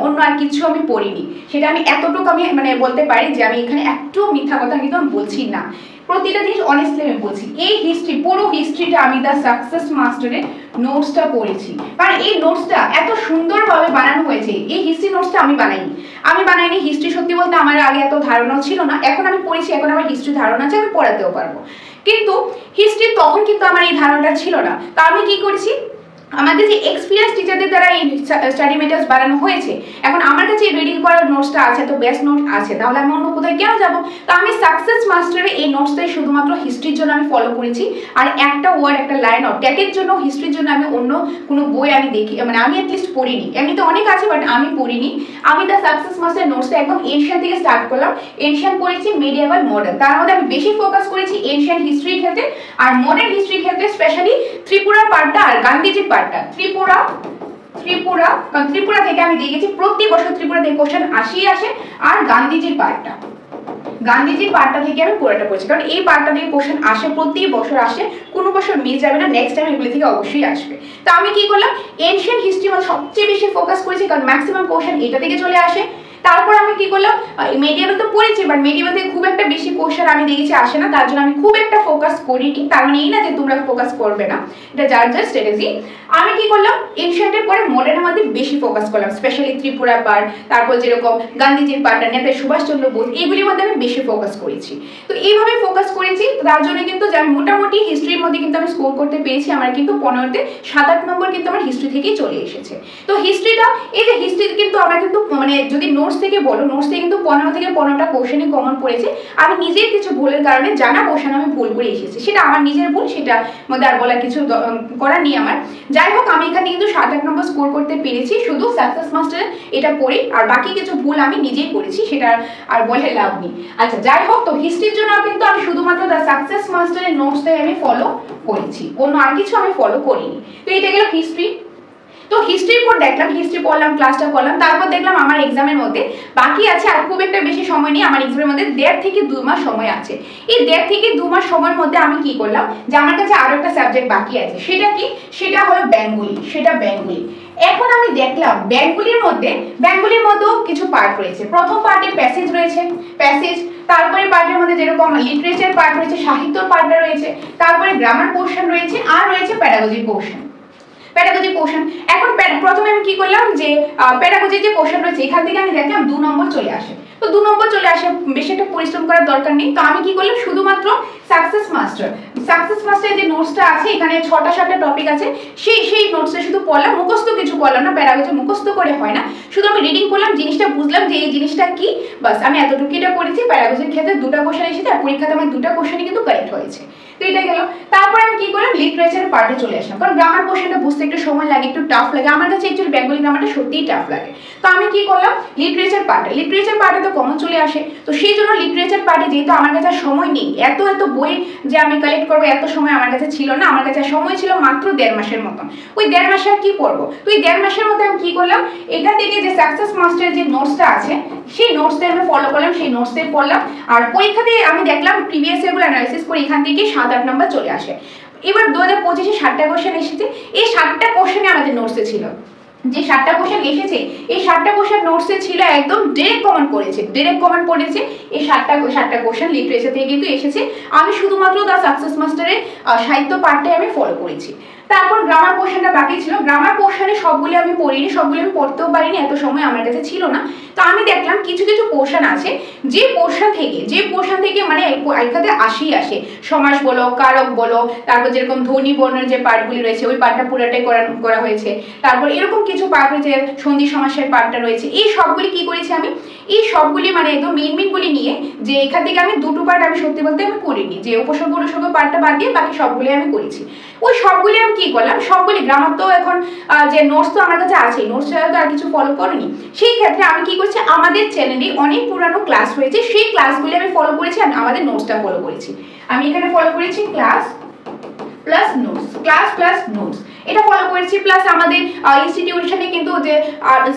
অন্য আর কিছু আমি পড়িনি। সেটা আমি এতটুকু আমি মানে বলতে পারি যে আমি এখানে একটু মিথ্যা কথা কিন্তু আমি বলছি না, প্রতিটা জিনিস অনেস্টলি আমি বলছি। এই পুরো হিস্ট্রিটা আমি দ্য সাকসেস মাস্টারের নোটসটা পড়েছি, কারণ এই নোটসটা এত সুন্দরভাবে বানানো হয়েছে। এই হিস্ট্রি নোটসটা আমি বানাইনি। হিস্ট্রি সত্যি বলতে আমার আগে এত ধারণা ছিল না, এখন আমি পড়েছি, এখন আমার হিস্ট্রি ধারণা আছে, আমি পড়াতেও পারবো। কিন্তু হিস্ট্রি তখন কিন্তু আমার এই ধারণাটা ছিল না। তো আমি কি করেছি, আমাদের যে এক্সপিরিয়েন্স টিচারদের দ্বারা এই স্টাডি মেটেরিয়ালস বানানো হয়েছে, এখন আমার কাছে রিডিং করার নোটসটা আছে, তো বেস্ট নোট আছে, তাহলে আমি অন্য কোথায় কেন যাবো। তো আমি সাকসেস মাস্টারে এই নোটসটাই শুধুমাত্র হিস্ট্রির জন্য আমি ফলো করেছি। আর একটা ওয়ার্ড, একটা লাইন অফ ট্যাগের জন্য, হিস্ট্রির জন্য আমি অন্য কোনো বই আমি দেখি, মানে আমি অ্যাটলিস্ট পড়িনি। এমনিতে অনেক আছে, বাট আমি পড়িনি। আমি দ্য সাকসেস মাস্টার নোটসটা একদম এনশিয়েন্ট থেকে স্টার্ট করলাম। এনশিয়েন্ট পড়েছি, মিডিয়েভাল, মডার্ন। তার মধ্যে আমি বেশি ফোকাস করেছি এনশিয়েন্ট হিস্ট্রির ক্ষেত্রে। আর মডার্ন হিস্ট্রির ক্ষেত্রে স্পেশালি ত্রিপুরার পার্টটা আর গান্ধীজির পার্টটা ত্রিপুরা কারণ ত্রিপুরা থেকে আমি দেখেছি প্রতি বছর ত্রিপুরা থেকে কোশ্চেন আসে আর গান্ধীজির পার্টটা থেকে আমি পুরোটা পড়ছি, কারণ এই পার্টটা থেকে কোশ্চেন আসে, প্রতি বছর আসে, কোনো বছর মিস যাবে না, নেক্সট টাইম এগুলি থেকে অবশ্যই আসবে। তো আমি কি করলাম, এনশিয়েন্ট হিস্ট্রি সবচেয়ে বেশি ফোকাস করেছি, কারণ ম্যাক্সিমাম কোশ্চেন এটা থেকে চলে আসে। তারপর আমি কি করলাম, মেডিয়েভাল তো পড়েছি, বাট মেডিয়েভাল থেকে খুব একটা বেশি কোশ্চেন আমি দেখেছি আসে না, তার জন্য আমি খুব একটা ফোকাস করিনি। তার মানে এই না যে তোমরা ফোকাস করবে না, এটা যার স্ট্র্যাটেজি। আমি কি করলাম, এনশিয়েন্টের পরে মডার্নের মধ্যে বেশি ফোকাস করলাম, স্পেশালি ত্রিপুরা পার্ট, তারপর যেরকম গান্ধীজির পার্টটা, নেতাজি সুভাষচন্দ্র বোস, এইগুলির মধ্যে আমি বেশি ফোকাস করেছি। তো এইভাবে ফোকাস করেছি, তার জন্য কিন্তু আমি মোটামুটি হিস্ট্রির মধ্যে কিন্তু আমি স্কোর করতে পেরেছি। আমার কিন্তু 15তে 7-8 নম্বর কিন্তু আমার হিস্ট্রি থেকেই চলে এসেছে। তো হিস্ট্রিটা, এই যে হিস্ট্রি কিন্তু আমরা কিন্তু মানে যদি নোটস থেকে বলো, নোটস থেকে কিন্তু 15 থেকে 15টা কোশ্চেনই কমন পড়েছে। আমি নিজের কিছু ভুলের কারণে জানা কোশ্চেন আমি ভুল করে এসেছি, সেটা আমার নিজের ভুল, সেটা মধ্যে আর বলার কিছু করার নেই আমার। যাই হোক, আমি এখানে কিন্তু 7-8 নম্বর স্কোর করতে পেরেছি, শুধু সাকসেস মাস্টার এটা পড়ে, আর বাকি কিছু ভুল আমি নিজেই করেছি, সেটা আর বলে লাভ নেই। আচ্ছা, যাই হোক, তো হিস্ট্রির জন্য কিন্তু আমি শুধুমাত্র দ্য সাকসেস মাস্টারের নোটসটাই আমি ফলো করেছি, অন্য আর কিছু আমি ফলো করিনি। তো এটা গেল হিস্ট্রি। তো হিস্ট্রির পর দেখলাম, হিস্ট্রি পড়লাম, ক্লাসটা করলাম, তারপর দেখলাম আমার এক্সামের মধ্যে বাকি আছে আর খুব একটা বেশি সময় নেই। আমার এক্সামের মধ্যে 1.5 থেকে 2 মাস সময় আছে। এই 1.5 থেকে 2 মাস সময়ের মধ্যে আমি কি করলাম, যে আমার কাছে আরো একটা সাবজেক্ট বাকি আছে, সেটা কি, সেটা হলো বেঙ্গলি। এখন আমি দেখলাম বেঙ্গলির মধ্যেও কিছু পার্ট রয়েছে। প্রথম পার্টে প্যাসেজ রয়েছে, তারপরে পার্টের মধ্যে যেরকম লিটারেচার পার্ট রয়েছে, সাহিত্য পার্টটা রয়েছে, তারপরে গ্রামার পোর্শন রয়েছে, আর রয়েছে প্যাডাগজি পোর্শন। এখন প্রথমে আমি কি করলাম, যে প্যাডাগজির যে পোর্শন রয়েছে, এখান থেকে আমি দেখলাম 2 নম্বর চলে আসে। তো 2 নম্বর চলে আসে, বেশি একটা পরিশ্রম করার দরকার নেই। তো আমি কি করলাম, শুধুমাত্র সাকসেস মাস্টার যে নোটসটা আছে, এখানে 6টা টপিক আছে, সেই নোটসটা শুধু পড়লাম, মুখস্থ কিছু করলাম না, প্যাডাগজি মুখস্থ করে হয় না, শুধু আমি রিডিং করলাম, জিনিসটা বুঝলাম যে এই জিনিসটা কি, বাস আমি এতটুকু এটা করেছি। প্যাডাগজির ক্ষেত্রে 2টা কোশ্চেন এসেছে, আর পরীক্ষাতে আমার 2টা কোশ্চেনই কিন্তু কারেক্ট হয়েছে। তো এটা গেল। তারপর আমি কি করলাম, লিটারেচারের পার্টে চলে আসলাম, কারণ গ্রামার পোর্শনটা বুঝতে একটু সময় লাগে, একটু টাফ লাগে। আমার কাছে অ্যাকচুয়ালি বেঙ্গলি গ্রামারটা সত্যিই টাফ লাগে। তো আমি কি করলাম, লিটারেচার পার্টে তো কমন চলে আসে। তো সেই জন্য লিটারেচার পার্টে, যেহেতু আমার কাছে সময় নেই, এত বই যে আমি কালেক্ট করবো, এত সময় আমার কাছে ছিল না। আমার কাছে সময় ছিল মাত্র 1.5 মাসের মতন। ওই 1.5 মাসে আর কি পড়বো। তো এই 1.5 মাসের মধ্যে আমি কি করলাম, এখান থেকে যে সাকসেস মাস্টারের যে নোটসটা আছে, সেই নোটসটা আমি ফলো করলাম, সেই নোটসটাই পড়লাম। আর পরীক্ষাতে আমি দেখলাম প্রিভিয়াস ইয়ারগুলো অ্যানালাইসিস করে এখান থেকে 7-8 নম্বর চলে আসে। এবার 2025-এ 60টা কোশ্চেন এসেছে। এই 60টা কোশ্চেনে আমাদের নোটসে ছিল, যে 7টা কোশ্চেন এসেছে, এই 7টা কোশ্চেন নোটসে ছিল একদম ডাইরেক্ট কমন পড়েছে। এই 7টা কোশ্চেন লিটারেচার থেকে কিন্তু এসেছে। আমি শুধুমাত্র দ্য সাকসেস মাস্টারের সাহিত্য পার্টটাই আমি ফলো করেছি। তারপর গ্রামার পোর্শনটা বাকি ছিল। গ্রামার পোর্শনে সবগুলি আমি পড়িনি, সবগুলি আমি পড়তেও পারিনি, এত সময় আমার কাছে ছিল না। তো আমি দেখলাম কিছু পোর্শন আছে, যে পোর্শন থেকে মানে পরীক্ষাতে আসে, সমাস বলো, কারক বলো, তারপর যেরকম ধ্বনি বর্ণের যে পার্টগুলি রয়েছে, ওই পার্টটা পুরোটাই করা হয়েছে। তারপর এরকম কিছু পার্ট রয়েছে, সন্ধি সমাসের পার্টটা রয়েছে। এই সবগুলি কি করেছি আমি, এই সবগুলি মানে একদম মেইনগুলি নিয়ে, যে এখান থেকে আমি 2টো পার্ট আমি সত্যি বলতে আমি করিনি, যে উপসর্গ পার্টটা বাদ দিয়ে বাকি সবগুলি আমি করেছি। ওই সবগুলি আমি কি করলাম, সবগুলি গ্রামার তো এখন যে নোটস তো আমার কাছে আছে, নোটস ছাড়া তো আর কিছু ফলো করিনি। সেই ক্ষেত্রে আমি কি করছি, আমাদের চ্যানেলে অনেক পুরানো ক্লাস রয়েছে, সেই ক্লাসগুলি আমি ফলো করেছি, আর আমাদের নোটসটা ফলো করেছি। আমি এখানে ফলো করেছি ক্লাস প্লাস নোটস, এটা ফলো করেছি। প্লাস আমাদের ইনস্টিটিউশনে কিন্তু যে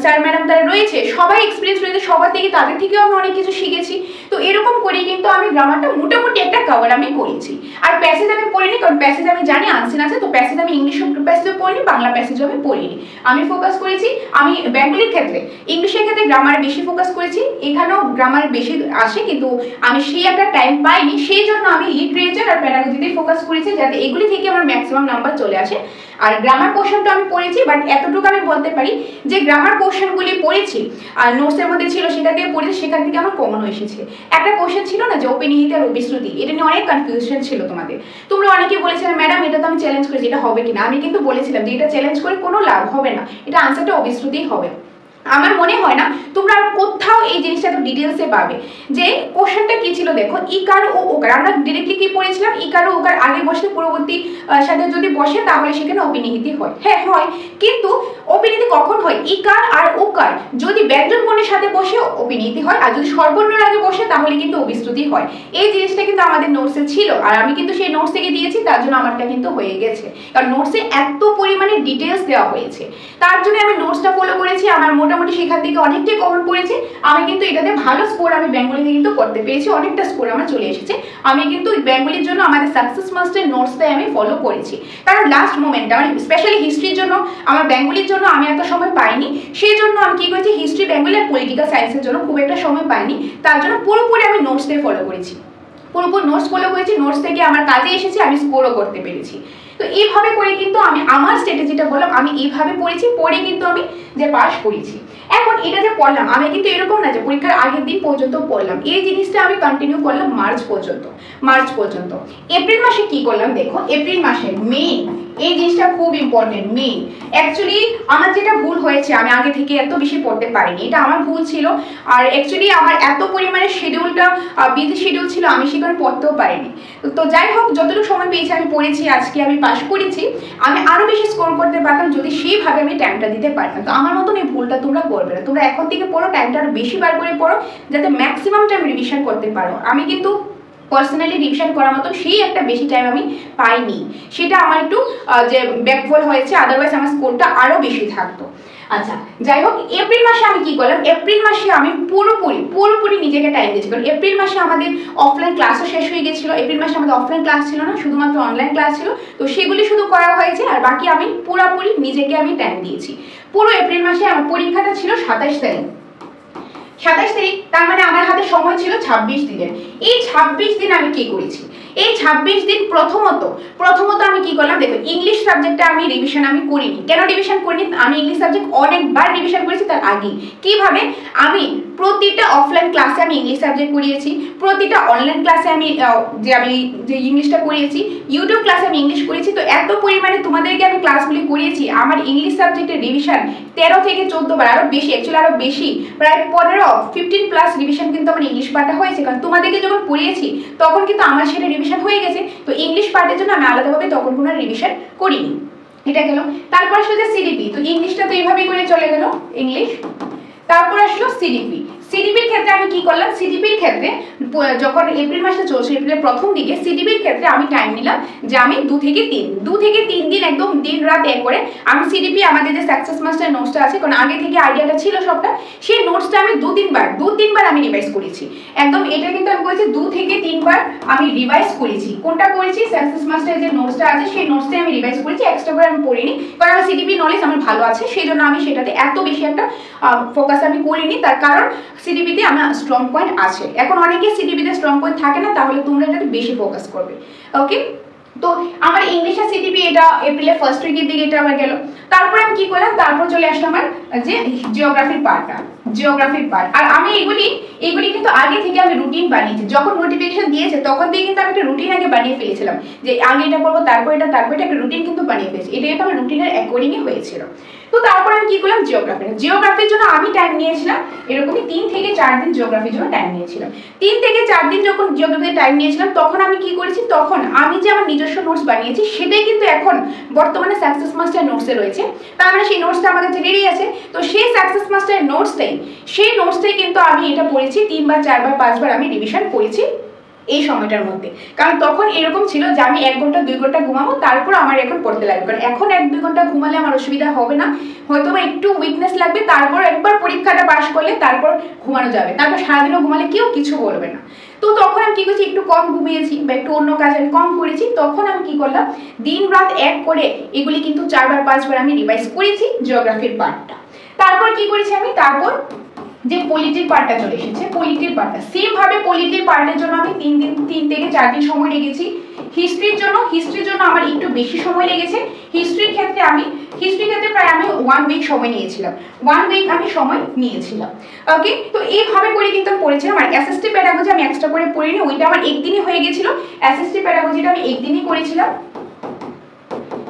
স্যার ম্যাডাম তারা রয়েছে, সবাই এক্সপিরিয়েন্স রয়েছে, সবার থেকে, তাদের থেকেও আমি অনেক কিছু শিখেছি। তো এরকম করে কিন্তু আমি গ্রামারটা মোটামুটি একটা কভার আমি করেছি। আর প্যাসেজ আমি পড়িনি, কারণ প্যাসেজ আমি জানি আনসিন আছে, তো প্যাসেজ আমি ইংলিশ প্যাসেজও পড়িনি, বাংলা প্যাসেজও আমি পড়িনি। আমি ফোকাস করেছি, আমি বেঙ্গলির ক্ষেত্রে, ইংলিশের ক্ষেত্রে গ্রামারে বেশি ফোকাস করেছি। এখানেও গ্রামার বেশি আসে, কিন্তু আমি সেই একটা টাইম পাইনি, সেই জন্য আমি লিটারেচার আর প্যাডাগজিতে ফোকাস করেছি, যাতে এগুলি থেকে আমার ম্যাক্সিমাম নাম্বার চলে আসে। আর গ্রামার পোর্শনটা আমি পড়েছি, বাট এতটুকু আমি বলতে পারি যে গ্রামার পোর্শনগুলি পড়েছি আর নোটসের মধ্যে ছিল, সেটা দিয়ে পড়েছি, সেখান থেকে আমার কমন এসেছে। একটা কোশ্চেন ছিল না, যে অপিনিহিত আর অবিশ্রুতি, এটা নিয়ে অনেক কনফিউশন ছিল তোমাদের। তোমরা অনেকে বলেছিলেন, ম্যাডাম এটা তো আমি চ্যালেঞ্জ করেছি, এটা হবে কিনা। আমি কিন্তু বলেছিলাম যে এটা চ্যালেঞ্জ করে কোনো লাভ হবে না, এটা আনসারটা অবিশ্রুতিই হবে। আমার মনে হয় না তোমরা আর কোথাও এই জিনিসটা তো ডিটেলসে পাবে। যে কোশ্চেনটা কি ছিল দেখো, ইকার ও ওকার, আমরা ডিরেক্টলি কি পড়েছিলাম, ইকার ও ওকার আগে বসলে পরবর্তী সাথে যদি বসে তাহলে সেখানে অপিনিহিতি হয়। হ্যাঁ হয়, কিন্তু অপিনিহিতি কখন হয়, ইকার আর ওকার যদি ব্যঞ্জন বর্ণের সাথে বসে অপিনিহিতি হয়, আর যদি স্বরবর্ণের আগে বসে তাহলে কিন্তু অবিশ্রুতি হয়। এই জিনিসটা কিন্তু আমাদের নোটসে ছিল, আর আমি কিন্তু সেই নোটস থেকে দিয়েছি, তার জন্য আমারটা কিন্তু হয়ে গেছে, কারণ নোটসে এত পরিমাণে ডিটেলস দেওয়া হয়েছে, তার জন্য আমি নোটসটা ফলো করেছি। আমার মোটামুটি সেখান থেকে অনেকটাই কমন পড়েছে। আমি কিন্তু এটাতে ভালো স্কোর আমি বেঙ্গলিতে কিন্তু করতে পেরেছি, অনেকটা স্কোর আমার চলে এসেছে। আমি কিন্তু বেঙ্গলির জন্য আমাদের সাকসেস মাস্টার নোটসটাই আমি ফলো করেছি, কারণ লাস্ট মোমেন্টে আমার স্পেশালি হিস্ট্রির জন্য, আমার বেঙ্গলির জন্য আমি এত সময় পাইনি, সেই জন্য আমি কি করেছি, হিস্ট্রি, বেঙ্গলি আর পলিটিক্যাল সায়েন্সের জন্য খুব একটা সময় পাইনি, তার জন্য পুরোপুরি আমি নোটসটাই ফলো করেছি, পুরোপুরি নোটস ফলো করেছি। নোটস থেকে আমার কাজে এসেছে, আমি স্কোরও করতে পেরেছি। তো এইভাবে করে কিন্তু আমি আমার স্ট্র্যাটেজিটা বললাম, আমি এইভাবে পড়েছি, পড়ে কিন্তু আমি যে পাস করেছি। এখন এটা যে পড়লাম, আমি কিন্তু এরকম না যে পরীক্ষার আগের দিন পর্যন্ত পড়লাম, এই জিনিসটা আমি কন্টিনিউ করলাম মার্চ পর্যন্ত। এপ্রিল মাসে কি করলাম দেখো, এপ্রিল মাসে মেইন এই জিনিসটা খুব ইম্পর্টেন্ট। মেইন অ্যাকচুয়ালি আমার যেটা ভুল হয়েছে, আমি আগে থেকে এত বেশি পড়তে পারিনি, এটা আমার ভুল ছিল। আর অ্যাকচুয়ালি আমার এত পরিমাণে শিডিউলটা বিজি শিডিউল ছিল, আমি সেখানে পড়তেও পারিনি। তো যাই হোক, যতটুকু সময় পেয়েছি আমি পড়েছি, আজকে আমি পাস করেছি। আমি আরো বেশি স্কোর করতে পারতাম যদি সেইভাবে আমি টাইমটা দিতে পারতাম। তো আমার মতন এই ভুলটা তোমরা করবে না, তোমরা এখন থেকে পড়ো, টাইমটা আরো বেশি বার করে পড়ো, যাতে ম্যাক্সিমাম টাইম রিভিশন করতে পারো। আমি কিন্তু পার্সোনালি রিভিশন করার মতো সেই একটা বেশি টাইম আমি পাইনি, সেটা আমার একটু যে ব্যাকফল হয়েছে, আদারওয়াইজ আমার স্কোরটা আরো বেশি থাকতো। আচ্ছা যাই হোক, এপ্রিল মাসে আমি কি করলাম, এপ্রিল মাসে আমি পুরোপুরি নিজেকে টাইম দিয়েছি, কারণ এপ্রিল মাসে আমাদের অফলাইন ক্লাসও শেষ হয়ে গেছিল। এপ্রিল মাসে আমাদের অফলাইন ক্লাস ছিল না, শুধুমাত্র অনলাইন ক্লাস ছিল, তো সেগুলি শুধু করা হয়েছে, আর বাকি আমি পুরোপুরি নিজেকে আমি টাইম দিয়েছি। পুরো এপ্রিল মাসে আমার পরীক্ষাটা ছিল 27 তারিখ, তার মানে আমার হাতে সময় ছিল 26 দিনের। এই 26 দিন আমি কি করেছি, এই 26 দিন প্রথমত আমি কি করলাম দেখো, ইংলিশ সাবজেক্টটা আমি রিভিশন আমি করিনি। কেন রিভিশন করিনি, আমি ইংলিশ সাবজেক্ট অনেকবার রিভিশন করেছি তার আগে। কিভাবে, আমি প্রতিটা অফলাইন ক্লাসে আমি ইংলিশ সাবজেক্ট করিয়েছি, প্রতিটা অনলাইন ক্লাসে আমি যে ইংলিশটা করিয়েছি, ইউটিউব ক্লাসে আমি ইংলিশ করেছি। তো এত পরিমাণে তোমাদেরকে আমি ক্লাসগুলি করিয়েছি, আমার ইংলিশ সাবজেক্টের রিভিশন 13 থেকে 14 বার, আরো বেশি, অ্যাকচুয়ালি আরো বেশি, প্রায় 15 প্লাস রিভিশন কিন্তু আমার ইংলিশ পার্টটা হয়েছে। কারণ তোমাদেরকে যখন পড়িয়েছি তখন কিন্তু আমার সেটা রিভিশন হয়ে গেছে, তো ইংলিশ পার্টের জন্য আমি আলাদাভাবে তখন কোনো রিভিশন করিনি। এটা গেল। তারপর আসলে যে সিডিপি, তো ইংলিশটা তো এইভাবেই করে চলে গেল ইংলিশ। তারপর আসলো সিডিপি। সিডিপির ক্ষেত্রে আমি কি করলাম, সিডিপির ক্ষেত্রে যখন এপ্রিল মাসে চলছে, এপ্রিলের প্রথম দিকে সিডিপির ক্ষেত্রে আমি টাইম নিলাম যে আমি 2 থেকে 3 দিন একদম দিন রাত এক করে আমি সিডিপি, আমাদের যে সাকসেস মাস্টার নোটসটা আছে, কারণ আগে থেকে আইডিয়াটা ছিল সবটা, সেই নোটসটা আমি 2-3 বার আমি রিভাইজ করেছি। একদম এটা কিন্তু আমি বলেছি 2 থেকে 3 বার আমি রিভাইজ করেছি। কোনটা করেছি, সাকসেস মাস্টারের যে নোটসটা আছে সেই নোটসটাই আমি রিভাইজ করেছি, এক্সট্রা করে আমি পড়িনি, কারণ আমার সিডিপি নলেজ আমার ভালো আছে, সেই জন্য আমি সেটাতে এত বেশি একটা ফোকাস আমি করিনি। তার কারণ সিডিপিতে আমার স্ট্রং পয়েন্ট আছে। এখন অনেকে সিডিপিতে স্ট্রং পয়েন্ট থাকে না, তাহলে তোমরা এটাতে বেশি ফোকাস করবে। ওকে, তো আমার ইংলিশ আর সিডিপি এটা এপ্রিলের ফার্স্ট উইকের দিকে এটা আমার গেল। তারপরে আমি কি করলাম, তারপর চলে আসলো আমার যে জিওগ্রাফির পার্ট। আর আমি এগুলি কিন্তু আগে থেকে আমি রুটিন বানিয়েছি, যখন নোটিফিকেশন দিয়েছে তখন থেকে কিন্তু আমি একটা রুটিন আগে বানিয়ে ফেলেছিলাম, যে আগে এটা করবো, তারপর এটা একটা রুটিন কিন্তু বানিয়ে ফেলেছি। এটা কিন্তু আমার রুটিনের অ্যাকর্ডিংই হয়েছিল। তো তারপর আমি কি করলাম, জিওগ্রাফির জন্য আমি টাইম নিয়েছিলাম এরকমই 3 থেকে 4 দিন জিওগ্রাফির জন্য টাইম নিয়েছিলাম। 3 থেকে 4 দিন যখন জিওগ্রাফিতে টাইম নিয়েছিলাম, তখন আমি কি করেছি, তখন আমি যে আমার নিজস্ব নোটস বানিয়েছি সেটাই কিন্তু এখন বর্তমানে সাকসেস মাস্টার নোটসে রয়েছে। তার মানে সেই নোটসটা আমার কাছে রেডি আছে। তো সেই সাকসেস মাস্টার নোটসটাই কিন্তু আমি এটা পড়েছি 3 বার 4 বার 5 বার আমি রিভিশন করেছি এই সময়টার মধ্যে। কারণ তখন এরকম ছিল যে আমি 1 ঘন্টা 2 ঘন্টা ঘুমাবো, তারপর আমার এখন পড়তে লাগবে। কারণ এখন 1-2 ঘন্টা ঘুমালে আমার অসুবিধা হবে না, হয়তো বা একটু উইকনেস লাগবে, তারপর একবার পরীক্ষাটা পাস করলে তারপর ঘুমানো যাবে, তারপর সারাদিনও ঘুমালে কেউ কিছু বলবে না। তো তখন আমি কি করেছি, একটু কম ঘুমিয়েছি বা একটু অন্য কাজ আমি কম করেছি, তখন আমি কি করলাম, দিন রাত এক করে এগুলি কিন্তু 4 বার 5 বার আমি রিভাইজ করেছি জিওগ্রাফির পার্টটা। তারপর কি করেছি আমি, তারপর যে পলিটির পার্টটা চলে এসেছে, পলিটির পার্টটা সেম ভাবে পলিটির পার্টের জন্য আমি 3 থেকে 4 দিন সময় লেগেছি। হিস্ট্রির জন্য আমার একটু বেশি সময় লেগেছে। হিস্ট্রির ক্ষেত্রে প্রায় আমি 1 উইক সময় নিয়েছিলাম, 1 উইক আমি সময় নিয়েছিলাম। ওকে, তো এইভাবে করে কিন্তু আমি পড়েছিলাম। আর অ্যাসিস্টিভ প্যাডাগজি আমি এক্সট্রা করে পড়িনি, ওইটা আমার একদিনই হয়ে গেছিল। অ্যাসিস্টিভ প্যাডাগজিটা আমি একদিনই করেছিলাম।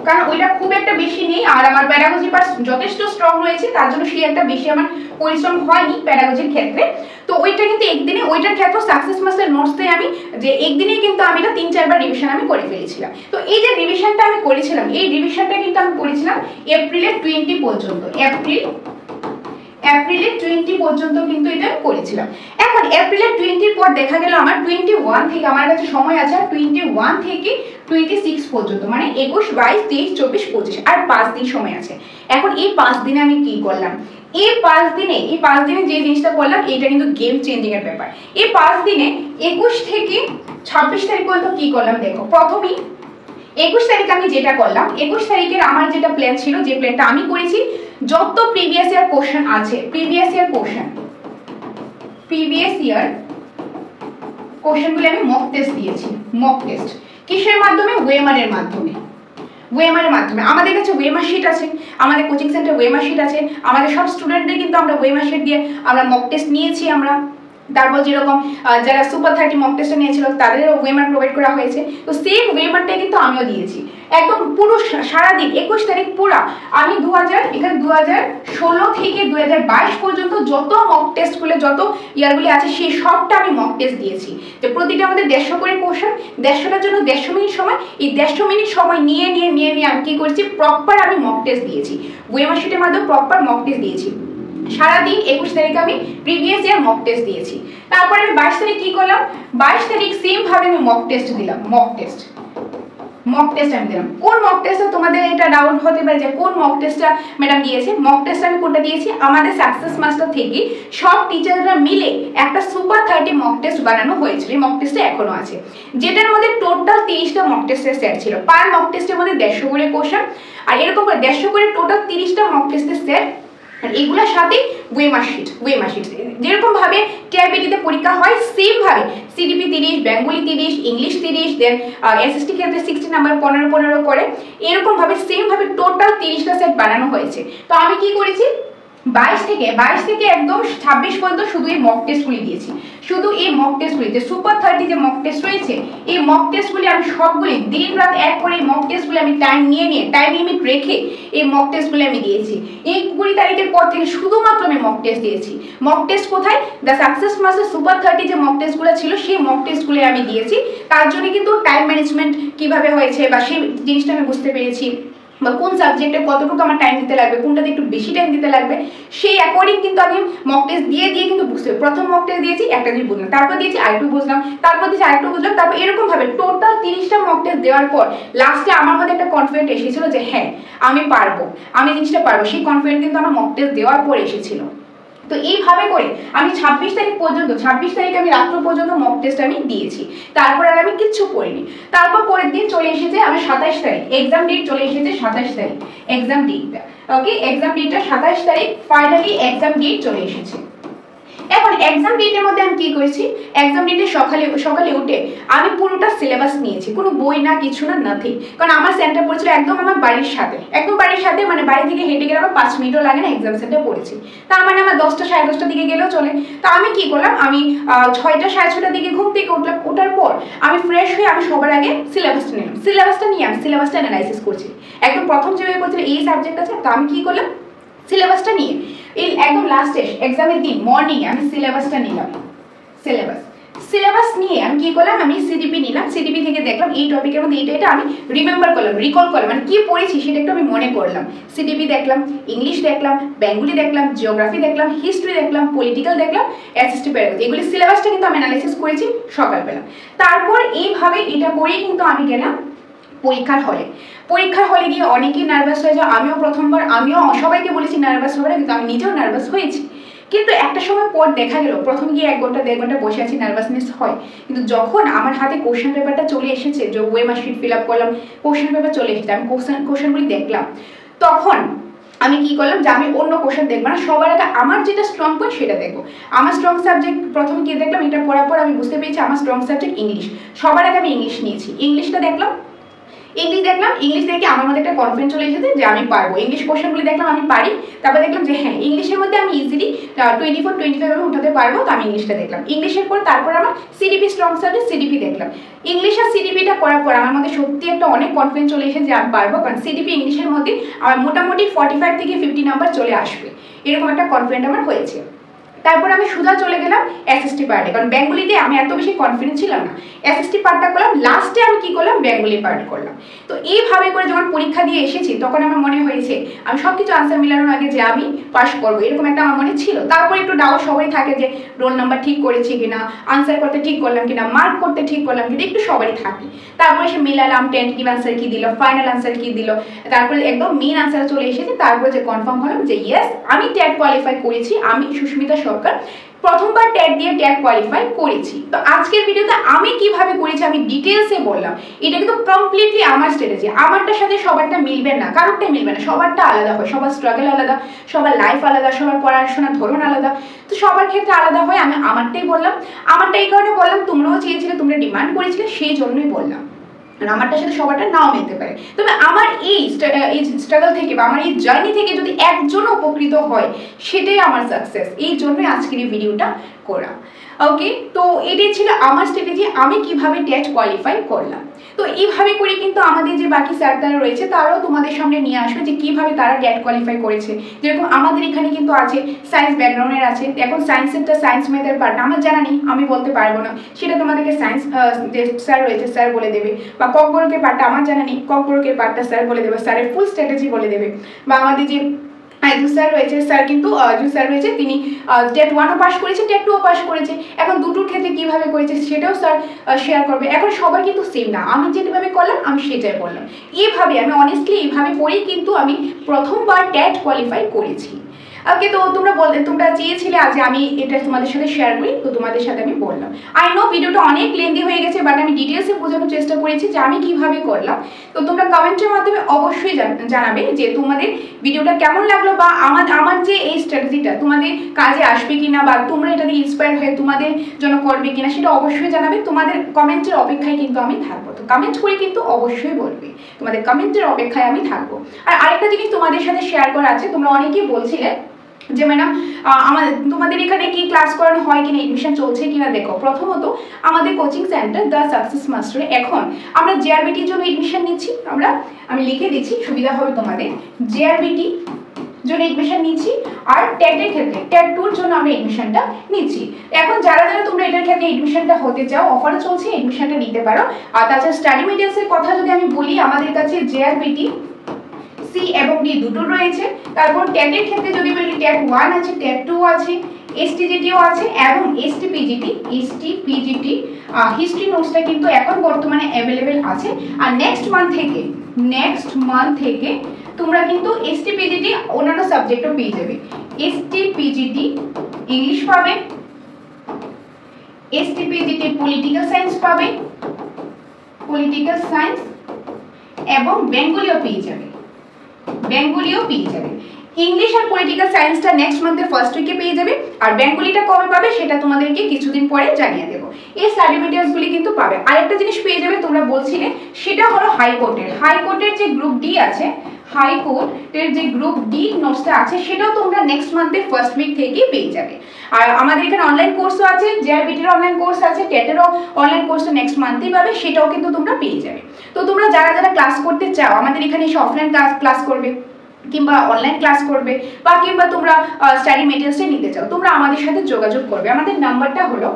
কারণ ওইটা খুব একটা বেশি নেই, আর আমার প্যাডাগজি পার্ট যথেষ্ট স্ট্রং রয়েছে, তার জন্য সেই একটা বেশি আমার পরিশ্রম হয়নি প্যাডাগজির ক্ষেত্রে। তো ওইটা কিন্তু একদিনে, ওইটার ক্ষেত্রে সাকসেস মাস্টার নোটসটাই আমি যে একদিনেই কিন্তু আমি এটা 3-4 বার রিভিশন আমি করে ফেলেছিলাম। তো এই যে রিভিশনটা আমি করেছিলাম, এই রিভিশনটা কিন্তু আমি করেছিলাম এপ্রিলের 20 পর্যন্ত, এপ্রিলের 20 পর্যন্ত কিন্তু এটা করেছিলাম। এখন এপ্রিলের 20 পর দেখা গেল আমার 21 থেকে, আমার কাছে সময় আছে 21 থেকে 26 পর্যন্ত, মানে 21, 22, 23, 24, 25 আর 5 দিন সময় আছে। এখন এই 5 দিনে আমি কি করলাম, এই 5 দিনে যে জিনিসটা করলাম এটা কিন্তু গেম চেঞ্জিং এর ব্যাপার। এই 5 দিনে 21 থেকে 26 তারিখ পর্যন্ত কি করলাম দেখো। প্রথমেই 21 তারিখ আমি যেটা করলাম, 21 তারিখের আমার যেটা প্ল্যান ছিল, যে প্ল্যানটা আমি করেছি, যত প্রিভিয়াস ইয়ার কোশ্চেন আছে, প্রিভিয়াস ইয়ার কোশ্চেনগুলো আমি মক টেস্ট দিয়েছি। মক টেস্ট কিসের মাধ্যমে? ওয়েমারের মাধ্যমে। আমাদের কাছে ওয়েমার শিট আছে, আমাদের কোচিং সেন্টার ওয়েমার শিট আছে, আমাদের সব স্টুডেন্টদের কিন্তু আমরা ওয়েমার শিট দিয়ে আমরা মক টেস্ট নিয়েছি আমরা। তারপর যেরকম যারা সুপার 30 মক টেস্টে নিয়েছিল তাদেরও ওয়েমার প্রোভাইড করা হয়েছে, তো সেম ওয়েমারটাই কিন্তু আমিও দিয়েছি। একদম পুরো সারাদিন 21 তারিখ পুরা আমি 2016 থেকে 2022 পর্যন্ত যত মক টেস্টগুলো, যত ইয়ারগুলি আছে সেই সবটা আমি মক টেস্ট দিয়েছি। তো প্রতিটা আমাদের 150 করে কোশ্চেন, 150টার জন্য 150 মিনিট সময়, এই 150 মিনিট সময় নিয়ে আমি কি করছি, প্রপার আমি মক টেস্ট দিয়েছি, ওয়েমার শিটের মাধ্যমে প্রপার মক টেস্ট দিয়েছি। সারাদিন 21 তারিখে আমি প্রিভিয়াস ইয়ার মক টেস্ট দিয়েছি। তারপরে আমি 22 তারিখ কি করলাম, 22 তারিখ সেম ভাবে আমি মক টেস্ট দিলাম। মক টেস্ট আমি দিলাম। কোন মক টেস্টটা, তোমাদের এটা ডাউট হতে পারে যে কোন মক টেস্টটা ম্যাডাম দিয়েছে। মক টেস্ট আমি কোনটা দিয়েছি, আমাদের সাকসেস মাস্টার থেকে সব টিচাররা মিলে একটা সুপার 30 মক টেস্ট বানানো হয়েছিল। এই মক টেস্টটা এখনো আছে, যেটার মধ্যে টোটাল 30টা মক টেস্টের সেট ছিল। পার মক টেস্টের মধ্যে 150 করে কোশ্চেন, আর এরকম করে 150 করে টোটাল 30টা মক টেস্টের সেট। আর এগুলোর সাথে ওয়েমার শিট যেরকম ভাবে টিআইবিটিতে পরীক্ষা হয় সেম ভাবে সিডিপি 30, বেঙ্গলি 30, ইংলিশ 30, দেন এসএসটি ক্ষেত্রে 60 নাম্বার 15 করে, এরকম ভাবে সেম ভাবে টোটাল 30টা সেট বানানো হয়েছে। তো আমি কি করেছি, 22 থেকে একদম 26 পর্যন্ত শুধু এই মক টেস্টগুলি দিয়েছি। শুধু এই মক টেস্টগুলিতে সুপার 30 যে মক টেস্ট রয়েছে, এই মক টেস্টগুলি আমি সবগুলি দিন রাত এক করে মক টেস্টগুলি আমি টাইম লিমিট রেখে এই মক টেস্টগুলি আমি দিয়েছি। এই 20 তারিখের পর থেকে শুধুমাত্র আমি মক টেস্ট দিয়েছি। মক টেস্ট কোথায়? দ্য সাকসেস মাস্টার সুপার 30 যে মক টেস্টগুলো ছিল সেই মক টেস্টগুলি আমি দিয়েছি। তার জন্য কিন্তু টাইম ম্যানেজমেন্ট কিভাবে হয়েছে বা সেই জিনিসটা আমি বুঝতে পেরেছি, বা কোন সাবজেক্টে কতটুকু আমার টাইম দিতে লাগবে, কোনটাতে একটু বেশি টাইম দিতে লাগবে, সেই অ্যাকর্ডিং কিন্তু আমি মক টেস্ট দিয়ে কিন্তু বুঝতে পারি। প্রথম মক টেস্ট দিয়েছি, একটা জিনিস বুঝলাম, তারপর দিয়েছি আরেকটু বুঝলাম, তারপর দিয়েছি আরেকটু বুঝলাম, তারপর এরকম ভাবে টোটাল 30টা মক টেস্ট দেওয়ার পর লাস্টে আমার মধ্যে একটা কনফিডেন্ট এসেছিল যে হ্যাঁ আমি পারবো, আমি জিনিসটা পারবো। সেই কনফিডেন্ট কিন্তু আমার মক টেস্ট দেওয়ার পর এসেছিল। তো এইভাবে করে আমি 26 তারিখ আমি রাত্র পর্যন্ত মক টেস্ট আমি দিয়েছি। তারপর আর আমি কিচ্ছু করিনি। তারপর পরের দিন চলে এসেছে আমার 27 তারিখ, এক্সাম ডেট চলে এসেছে 27 তারিখ এক্সাম ডেটটা। ওকে, এক্সাম ডেটটা 27 তারিখ, ফাইনালি এক্সাম ডেট চলে এসেছে। এখন এক্সাম ডেটের মধ্যে আমি কি করেছি, এক্সাম ডেটে সকালে উঠে আমি পুরোটা সিলেবাস নিয়েছি, কোনো বই না কিছু না নাথিং। কারণ আমার সেন্টার পড়েছিল একদম আমার বাড়ির সাথে, মানে বাড়ি থেকে হেঁটে গেলে আমার 5 মিনিটও লাগে না, এক্সাম সেন্টার পড়েছি। তার মানে আমার 10টা 10:30টার দিকে গেলেও চলে। তো আমি কি করলাম, আমি 6টা 6:30টার দিকে ঘুম থেকে উঠলাম। ওঠার পর আমি ফ্রেশ হয়ে আমি সবার আগে সিলেবাসটা নিলাম। সিলেবাসটা নিয়ে আমি সিলেবাসটা অ্যানালাইসিস করছি। একদম প্রথম যেভাবে করছিল এই সাবজেক্ট আছে, তো আমি কি করলাম, সিলেবাসটা নিয়ে এই একদম লাস্টে এক্সামের দিন মর্নিং আমি সিলেবাসটা নিলাম। সিলেবাস নিয়ে আমি কি করলাম, আমি সিডিপি নিলাম। সিডিপি থেকে দেখলাম এই টপিকের মধ্যে এটা আমি রিকল করলাম, মানে কি পড়েছি সেটা একটু আমি মনে করলাম। সিডিপি দেখলাম, ইংলিশ দেখলাম, বেঙ্গলি দেখলাম, জিওগ্রাফি দেখলাম, হিস্ট্রি দেখলাম, পলিটিক্যাল দেখলাম, এসএসটি প্যারাগ্রাফ, এগুলি সিলেবাসটা কিন্তু আমি অ্যানালাইসিস করেছি সকালবেলা। তারপর এইভাবে এটা করেই কিন্তু আমি গেলাম পরীক্ষার হলে গিয়ে অনেকেই নার্ভাস হয়ে যায়। আমিও সবাইকে বলেছি নার্ভাস হবে না, কিন্তু আমি নিজেও নার্ভাস হয়েছি। কিন্তু একটা সময় পর দেখা গেল, প্রথম গিয়ে 1 ঘন্টা 1.5 ঘন্টা বসে আছি, নার্ভাসনেস হয়। কিন্তু যখন আমার হাতে কোশ্চেন পেপারটা চলে এসেছে, যে ওয়েমার শিট ফিল আপ করলাম, কোশ্চেন পেপার চলে এসেছে, আমি কোশ্চেনগুলি দেখলাম, তখন আমি কি করলাম যে আমি অন্য কোশ্চেন দেখবো না, সবার আগে আমার যেটা স্ট্রং পয়েন্ট সেটা দেখবো। আমার স্ট্রং সাবজেক্ট প্রথমে কি দেখলাম, এটা পড়ার পর আমি বুঝতে পেরেছি আমার স্ট্রং সাবজেক্ট ইংলিশ। সবার আগে আমি ইংলিশ নিয়েছি, ইংলিশটা দেখলাম। ইংলিশ দেখলাম, ইংলিশ দেখে আমার মধ্যে একটা কনফিডেন্স চলে এসেছে যে আমি পারবো। ইংলিশ কোশ্চেনগুলি দেখলাম আমি পারি, তারপর দেখলাম যে হ্যাঁ ইংলিশের মধ্যে আমি ইজিলি 24-25 আমি উঠাতে পারবো, তো আমি ইংলিশটা দেখলাম। ইংলিশের পর তারপর আমার সিডিপি স্ট্রং সাবজেক্ট সিডিপি দেখলাম। ইংলিশ আর সিডিপিটা করার পর আমার মধ্যে সত্যি একটা অনেক কনফিডেন্স চলে এসেছে যে আমি পারবো, কারণ সিডিপি ইংলিশের মধ্যে আমার মোটামুটি 45 থেকে 50 নাম্বার চলে আসবে, এরকম একটা কনফিডেন্ট আমার হয়েছে। তারপর আমি সোজা চলে গেলাম এসএসটি পার্টে, কারণ বেঙ্গলিতে আমি এত বেশি কনফিডেন্স ছিলাম না। এসএসটি পার্টটা করলাম, লাস্টে আমি কি করলাম বেঙ্গলি পার্ট করলাম। তো এইভাবে করে যখন পরীক্ষা দিয়ে এসেছি তখন আমার মনে হয়েছে আমি সবকিছু আনসার মিলানোর আগে যে আমি পাস করবো, এরকম একটা আমার মনে ছিল। তারপর একটু ডাউট সবাই থাকে যে রোল নাম্বার ঠিক করেছি কিনা, আনসার করতে ঠিক করলাম কিনা, মার্ক করতে ঠিক করলাম কিনা, একটু সবারই থাকে। তারপরে সে মিলালাম টেন্টেটিভ আনসার কি দিল, ফাইনাল আনসার কি দিল, তারপরে একদম মেন আনসার চলে এসেছে। তারপরে যে কনফার্ম হলাম যে ইয়েস আমি ট্যাট কোয়ালিফাই করেছি, আমি সুস্মিতা সরকার প্রথমবার ট্যাট দিয়ে ট্যাট কোয়ালিফাই করেছি। তো আজকের ভিডিওতে আমি কিভাবে করেছি আমি ডিটেলসে বললাম। এটা কিন্তু কমপ্লিটলি আমার স্ট্র্যাটেজি, আমারটার সাথে সবারটা মিলবে না, কারোরটাই মিলবে না, সবারটা আলাদা হয়, সবার স্ট্রাগল আলাদা, সবার লাইফ আলাদা, সবার পড়াশোনার ধরন আলাদা, তো সবার ক্ষেত্রে আলাদা হয়। আমি আমারটাই বললাম, আমারটা এই কারণে বললাম তোমরাও চেয়েছিলে, তোমরা ডিমান্ড করেছিলে, সেই জন্যই বললাম। আমারটার সাথে সবারটা নাও মিলতে পারে, তবে আমার এই স্ট্রাগল থেকে বা আমার এই জার্নি থেকে যদি একজন উপকৃত হয় সেটাই আমার সাকসেস। এই জন্যই আজকের এই ভিডিওটা করা। ওকে, তো এটাই ছিল আমার স্ট্র্যাটেজি, আমি কিভাবে ট্যাট কোয়ালিফাই করলাম। তো এইভাবে করে কিন্তু আমাদের যে বাকি স্যার তারা রয়েছে তারাও তোমাদের সামনে নিয়ে আসবে যে কিভাবে তারা ট্যাট কোয়ালিফাই করেছে। যেরকম আমাদের এখানে কিন্তু আছে সায়েন্স ব্যাকগ্রাউন্ডের আছে, এখন সায়েন্সেরটা সায়েন্স ম্যাথের পার্ট আমার জানা নেই, আমি বলতে পারবো না, সেটা তোমাদেরকে সায়েন্স যে স্যার রয়েছে স্যার বলে দেবে। বা ককবরকের পার্টটা আমার জানা নেই, ককবরকের পার্টটা স্যার বলে দেবে, স্যারের ফুল স্ট্র্যাটেজি বলে দেবে। বা আমাদের যে স্যার রয়েছে, স্যার কিন্তু স্যার রয়েছে তিনি টেট 1ও পাস করেছে, টেট 2ও পাস করেছে, এখন দুটোর ক্ষেত্রে কিভাবে করেছে সেটাও স্যার শেয়ার করবে। এখন সবার কিন্তু সেম না, আমি যেভাবে করলাম আমি সেটাই বললাম। এইভাবে আমি অনেস্টলি এইভাবে করেই কিন্তু আমি প্রথমবার ট্যাট কোয়ালিফাই করেছি। ওকে, তো তোমরা চেয়েছিলে আজ আমি এটা তোমাদের সাথে শেয়ার করি, তো তোমাদের সাথে আমি বললাম। আই নো ভিডিওটা অনেক লেন্দি হয়ে গেছে, বাট আমি ডিটেলসে বোঝানোর চেষ্টা করেছি যে আমি কিভাবে করলাম। তো তোমরা কমেন্টের মাধ্যমে অবশ্যই জানাবে যে তোমাদের ভিডিওটা কেমন লাগলো, বা আমার যে এই স্ট্র্যাটেজিটা তোমাদের কাজে আসবে কিনা, বা তোমরা এটা দিয়ে ইন্সপায়ার হয়ে তোমাদের জন্য করবে কিনা সেটা অবশ্যই জানাবে। তোমাদের কমেন্টের অপেক্ষায় কিন্তু আমি থাকবো, তো কমেন্ট করে কিন্তু অবশ্যই বলবে, তোমাদের কমেন্টের অপেক্ষায় আমি থাকবো। আর আরেকটা জিনিস তোমাদের সাথে শেয়ার করা আছে, তোমরা অনেকেই বলছিলে যে ম্যাডাম তোমাদের এখানে কি ক্লাস করানো হয় কিনা, এডমিশন চলছে কিনা। দেখো, প্রথমত আমাদের কোচিং সেন্টার দ্য সাকসেস মাস্টারে এখন আমরা জেআরবিটির জন্য এডমিশন নিচ্ছি। আমি লিখে দিচ্ছি সুবিধা হবে তোমাদের, জেআরবিটি জন্য এডমিশন নিচ্ছি, আর ট্যাটের ক্ষেত্রে ট্যাট 2 এর জন্য আমরা এডমিশনটা নিচ্ছি। এখন যারা তোমরা এটার ক্ষেত্রে এডমিশনটা হতে চাও, অফার চলছে, এডমিশনটা নিতে পারো। আর তাছাড়া স্টাডি মেটেরিয়ালসের কথা যদি আমি বলি, আমাদের কাছে জেআরবিটি সি এবং ডি দুটো রয়েছে। তারপর ট্যাটের ক্ষেত্রে যদি বলি ট্যাট 1 আছে, ট্যাট 2 আছে, এসটিজিটিও আছে, এবং এসটিপিজিটি হিস্ট্রি নোটসটা কিন্তু এখন বর্তমানে অ্যাভেলেবেল আছে। আর নেক্সট মান্থ থেকে তোমরা কিন্তু এসটিপিজিটি অন্যান্য সাবজেক্টও পেয়ে যাবে। এসটিপিজিটি ইংলিশ পাবে, এসটিপিজিটি পলিটিক্যাল সায়েন্স পাবে, পলিটিক্যাল সায়েন্স, এবং বেঙ্গলিও পেয়ে যাবে, ইংলিশ আর পলিটিক্যাল সায়েন্সটা নেক্সট মান্থের ফার্স্ট উইকে পেয়ে যাবে। আর বেঙ্গলিটা কবে পাবে সেটা তোমাদেরকে কিছুদিন পরে জানিয়ে দেবো। এই স্টাডি মেটেরিয়ালসগুলি কিন্তু পাবে। আরেকটা জিনিস পেয়ে যাবে, তোমরা বলছিলে, সেটা হলো হাইকোর্টের যে গ্রুপ ডি আছে, হাইকোর্টের যে গ্রুপ ডি নোটসটা আছে সেটাও তোমরা নেক্সট মান্থের ফার্স্ট উইক থেকে পেয়ে যাবে। আর আমাদের এখানে অনলাইন কোর্সও আছে, জেআরবিটির অনলাইন কোর্স আছে, টেটেরও অনলাইন কোর্সটা নেক্সট মান্থেই পাবে, সেটাও কিন্তু তোমরা পেয়ে যাবে। তো তোমরা যারা ক্লাস করতে চাও, আমাদের এখানে এসে অফলাইন ক্লাস করবে, কিংবা অনলাইন ক্লাস করবে, বা কিংবা তোমরা স্টাডি মেটেরিয়ালসটা নিতে চাও, তোমরা আমাদের সাথে যোগাযোগ করবে। আমাদের নাম্বারটা হলো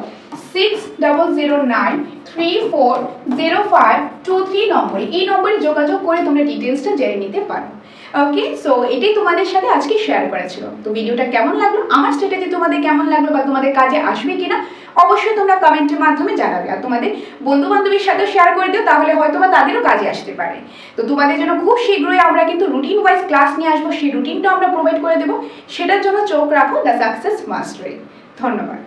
6009340523 নম্বরে। এই নম্বরে যোগাযোগ করে তোমরা ডিটেলসটা জেনে নিতে পারো। ওকে, সো এটাই তোমাদের সাথে আজকে শেয়ার করা ছিল। তো ভিডিওটা কেমন লাগলো, আমার স্ট্র্যাটেজি তোমাদের কেমন লাগলো, বা তোমাদের কাজে আসবে কিনা অবশ্যই তোমরা কমেন্টের মাধ্যমে জানাবে। আর তোমাদের বন্ধু বান্ধবীর সাথে শেয়ার করে দিও, তাহলে হয়তো বা তাদেরও কাজে আসতে পারে। তো তোমাদের জন্য খুব শীঘ্রই আমরা কিন্তু রুটিন ওয়াইজ ক্লাস নিয়ে আসবো, সেই রুটিনটা আমরা প্রোভাইড করে দেবো। সেটার জন্য চোখ রাখো দ্য সাকসেস মাস্টারে। ধন্যবাদ।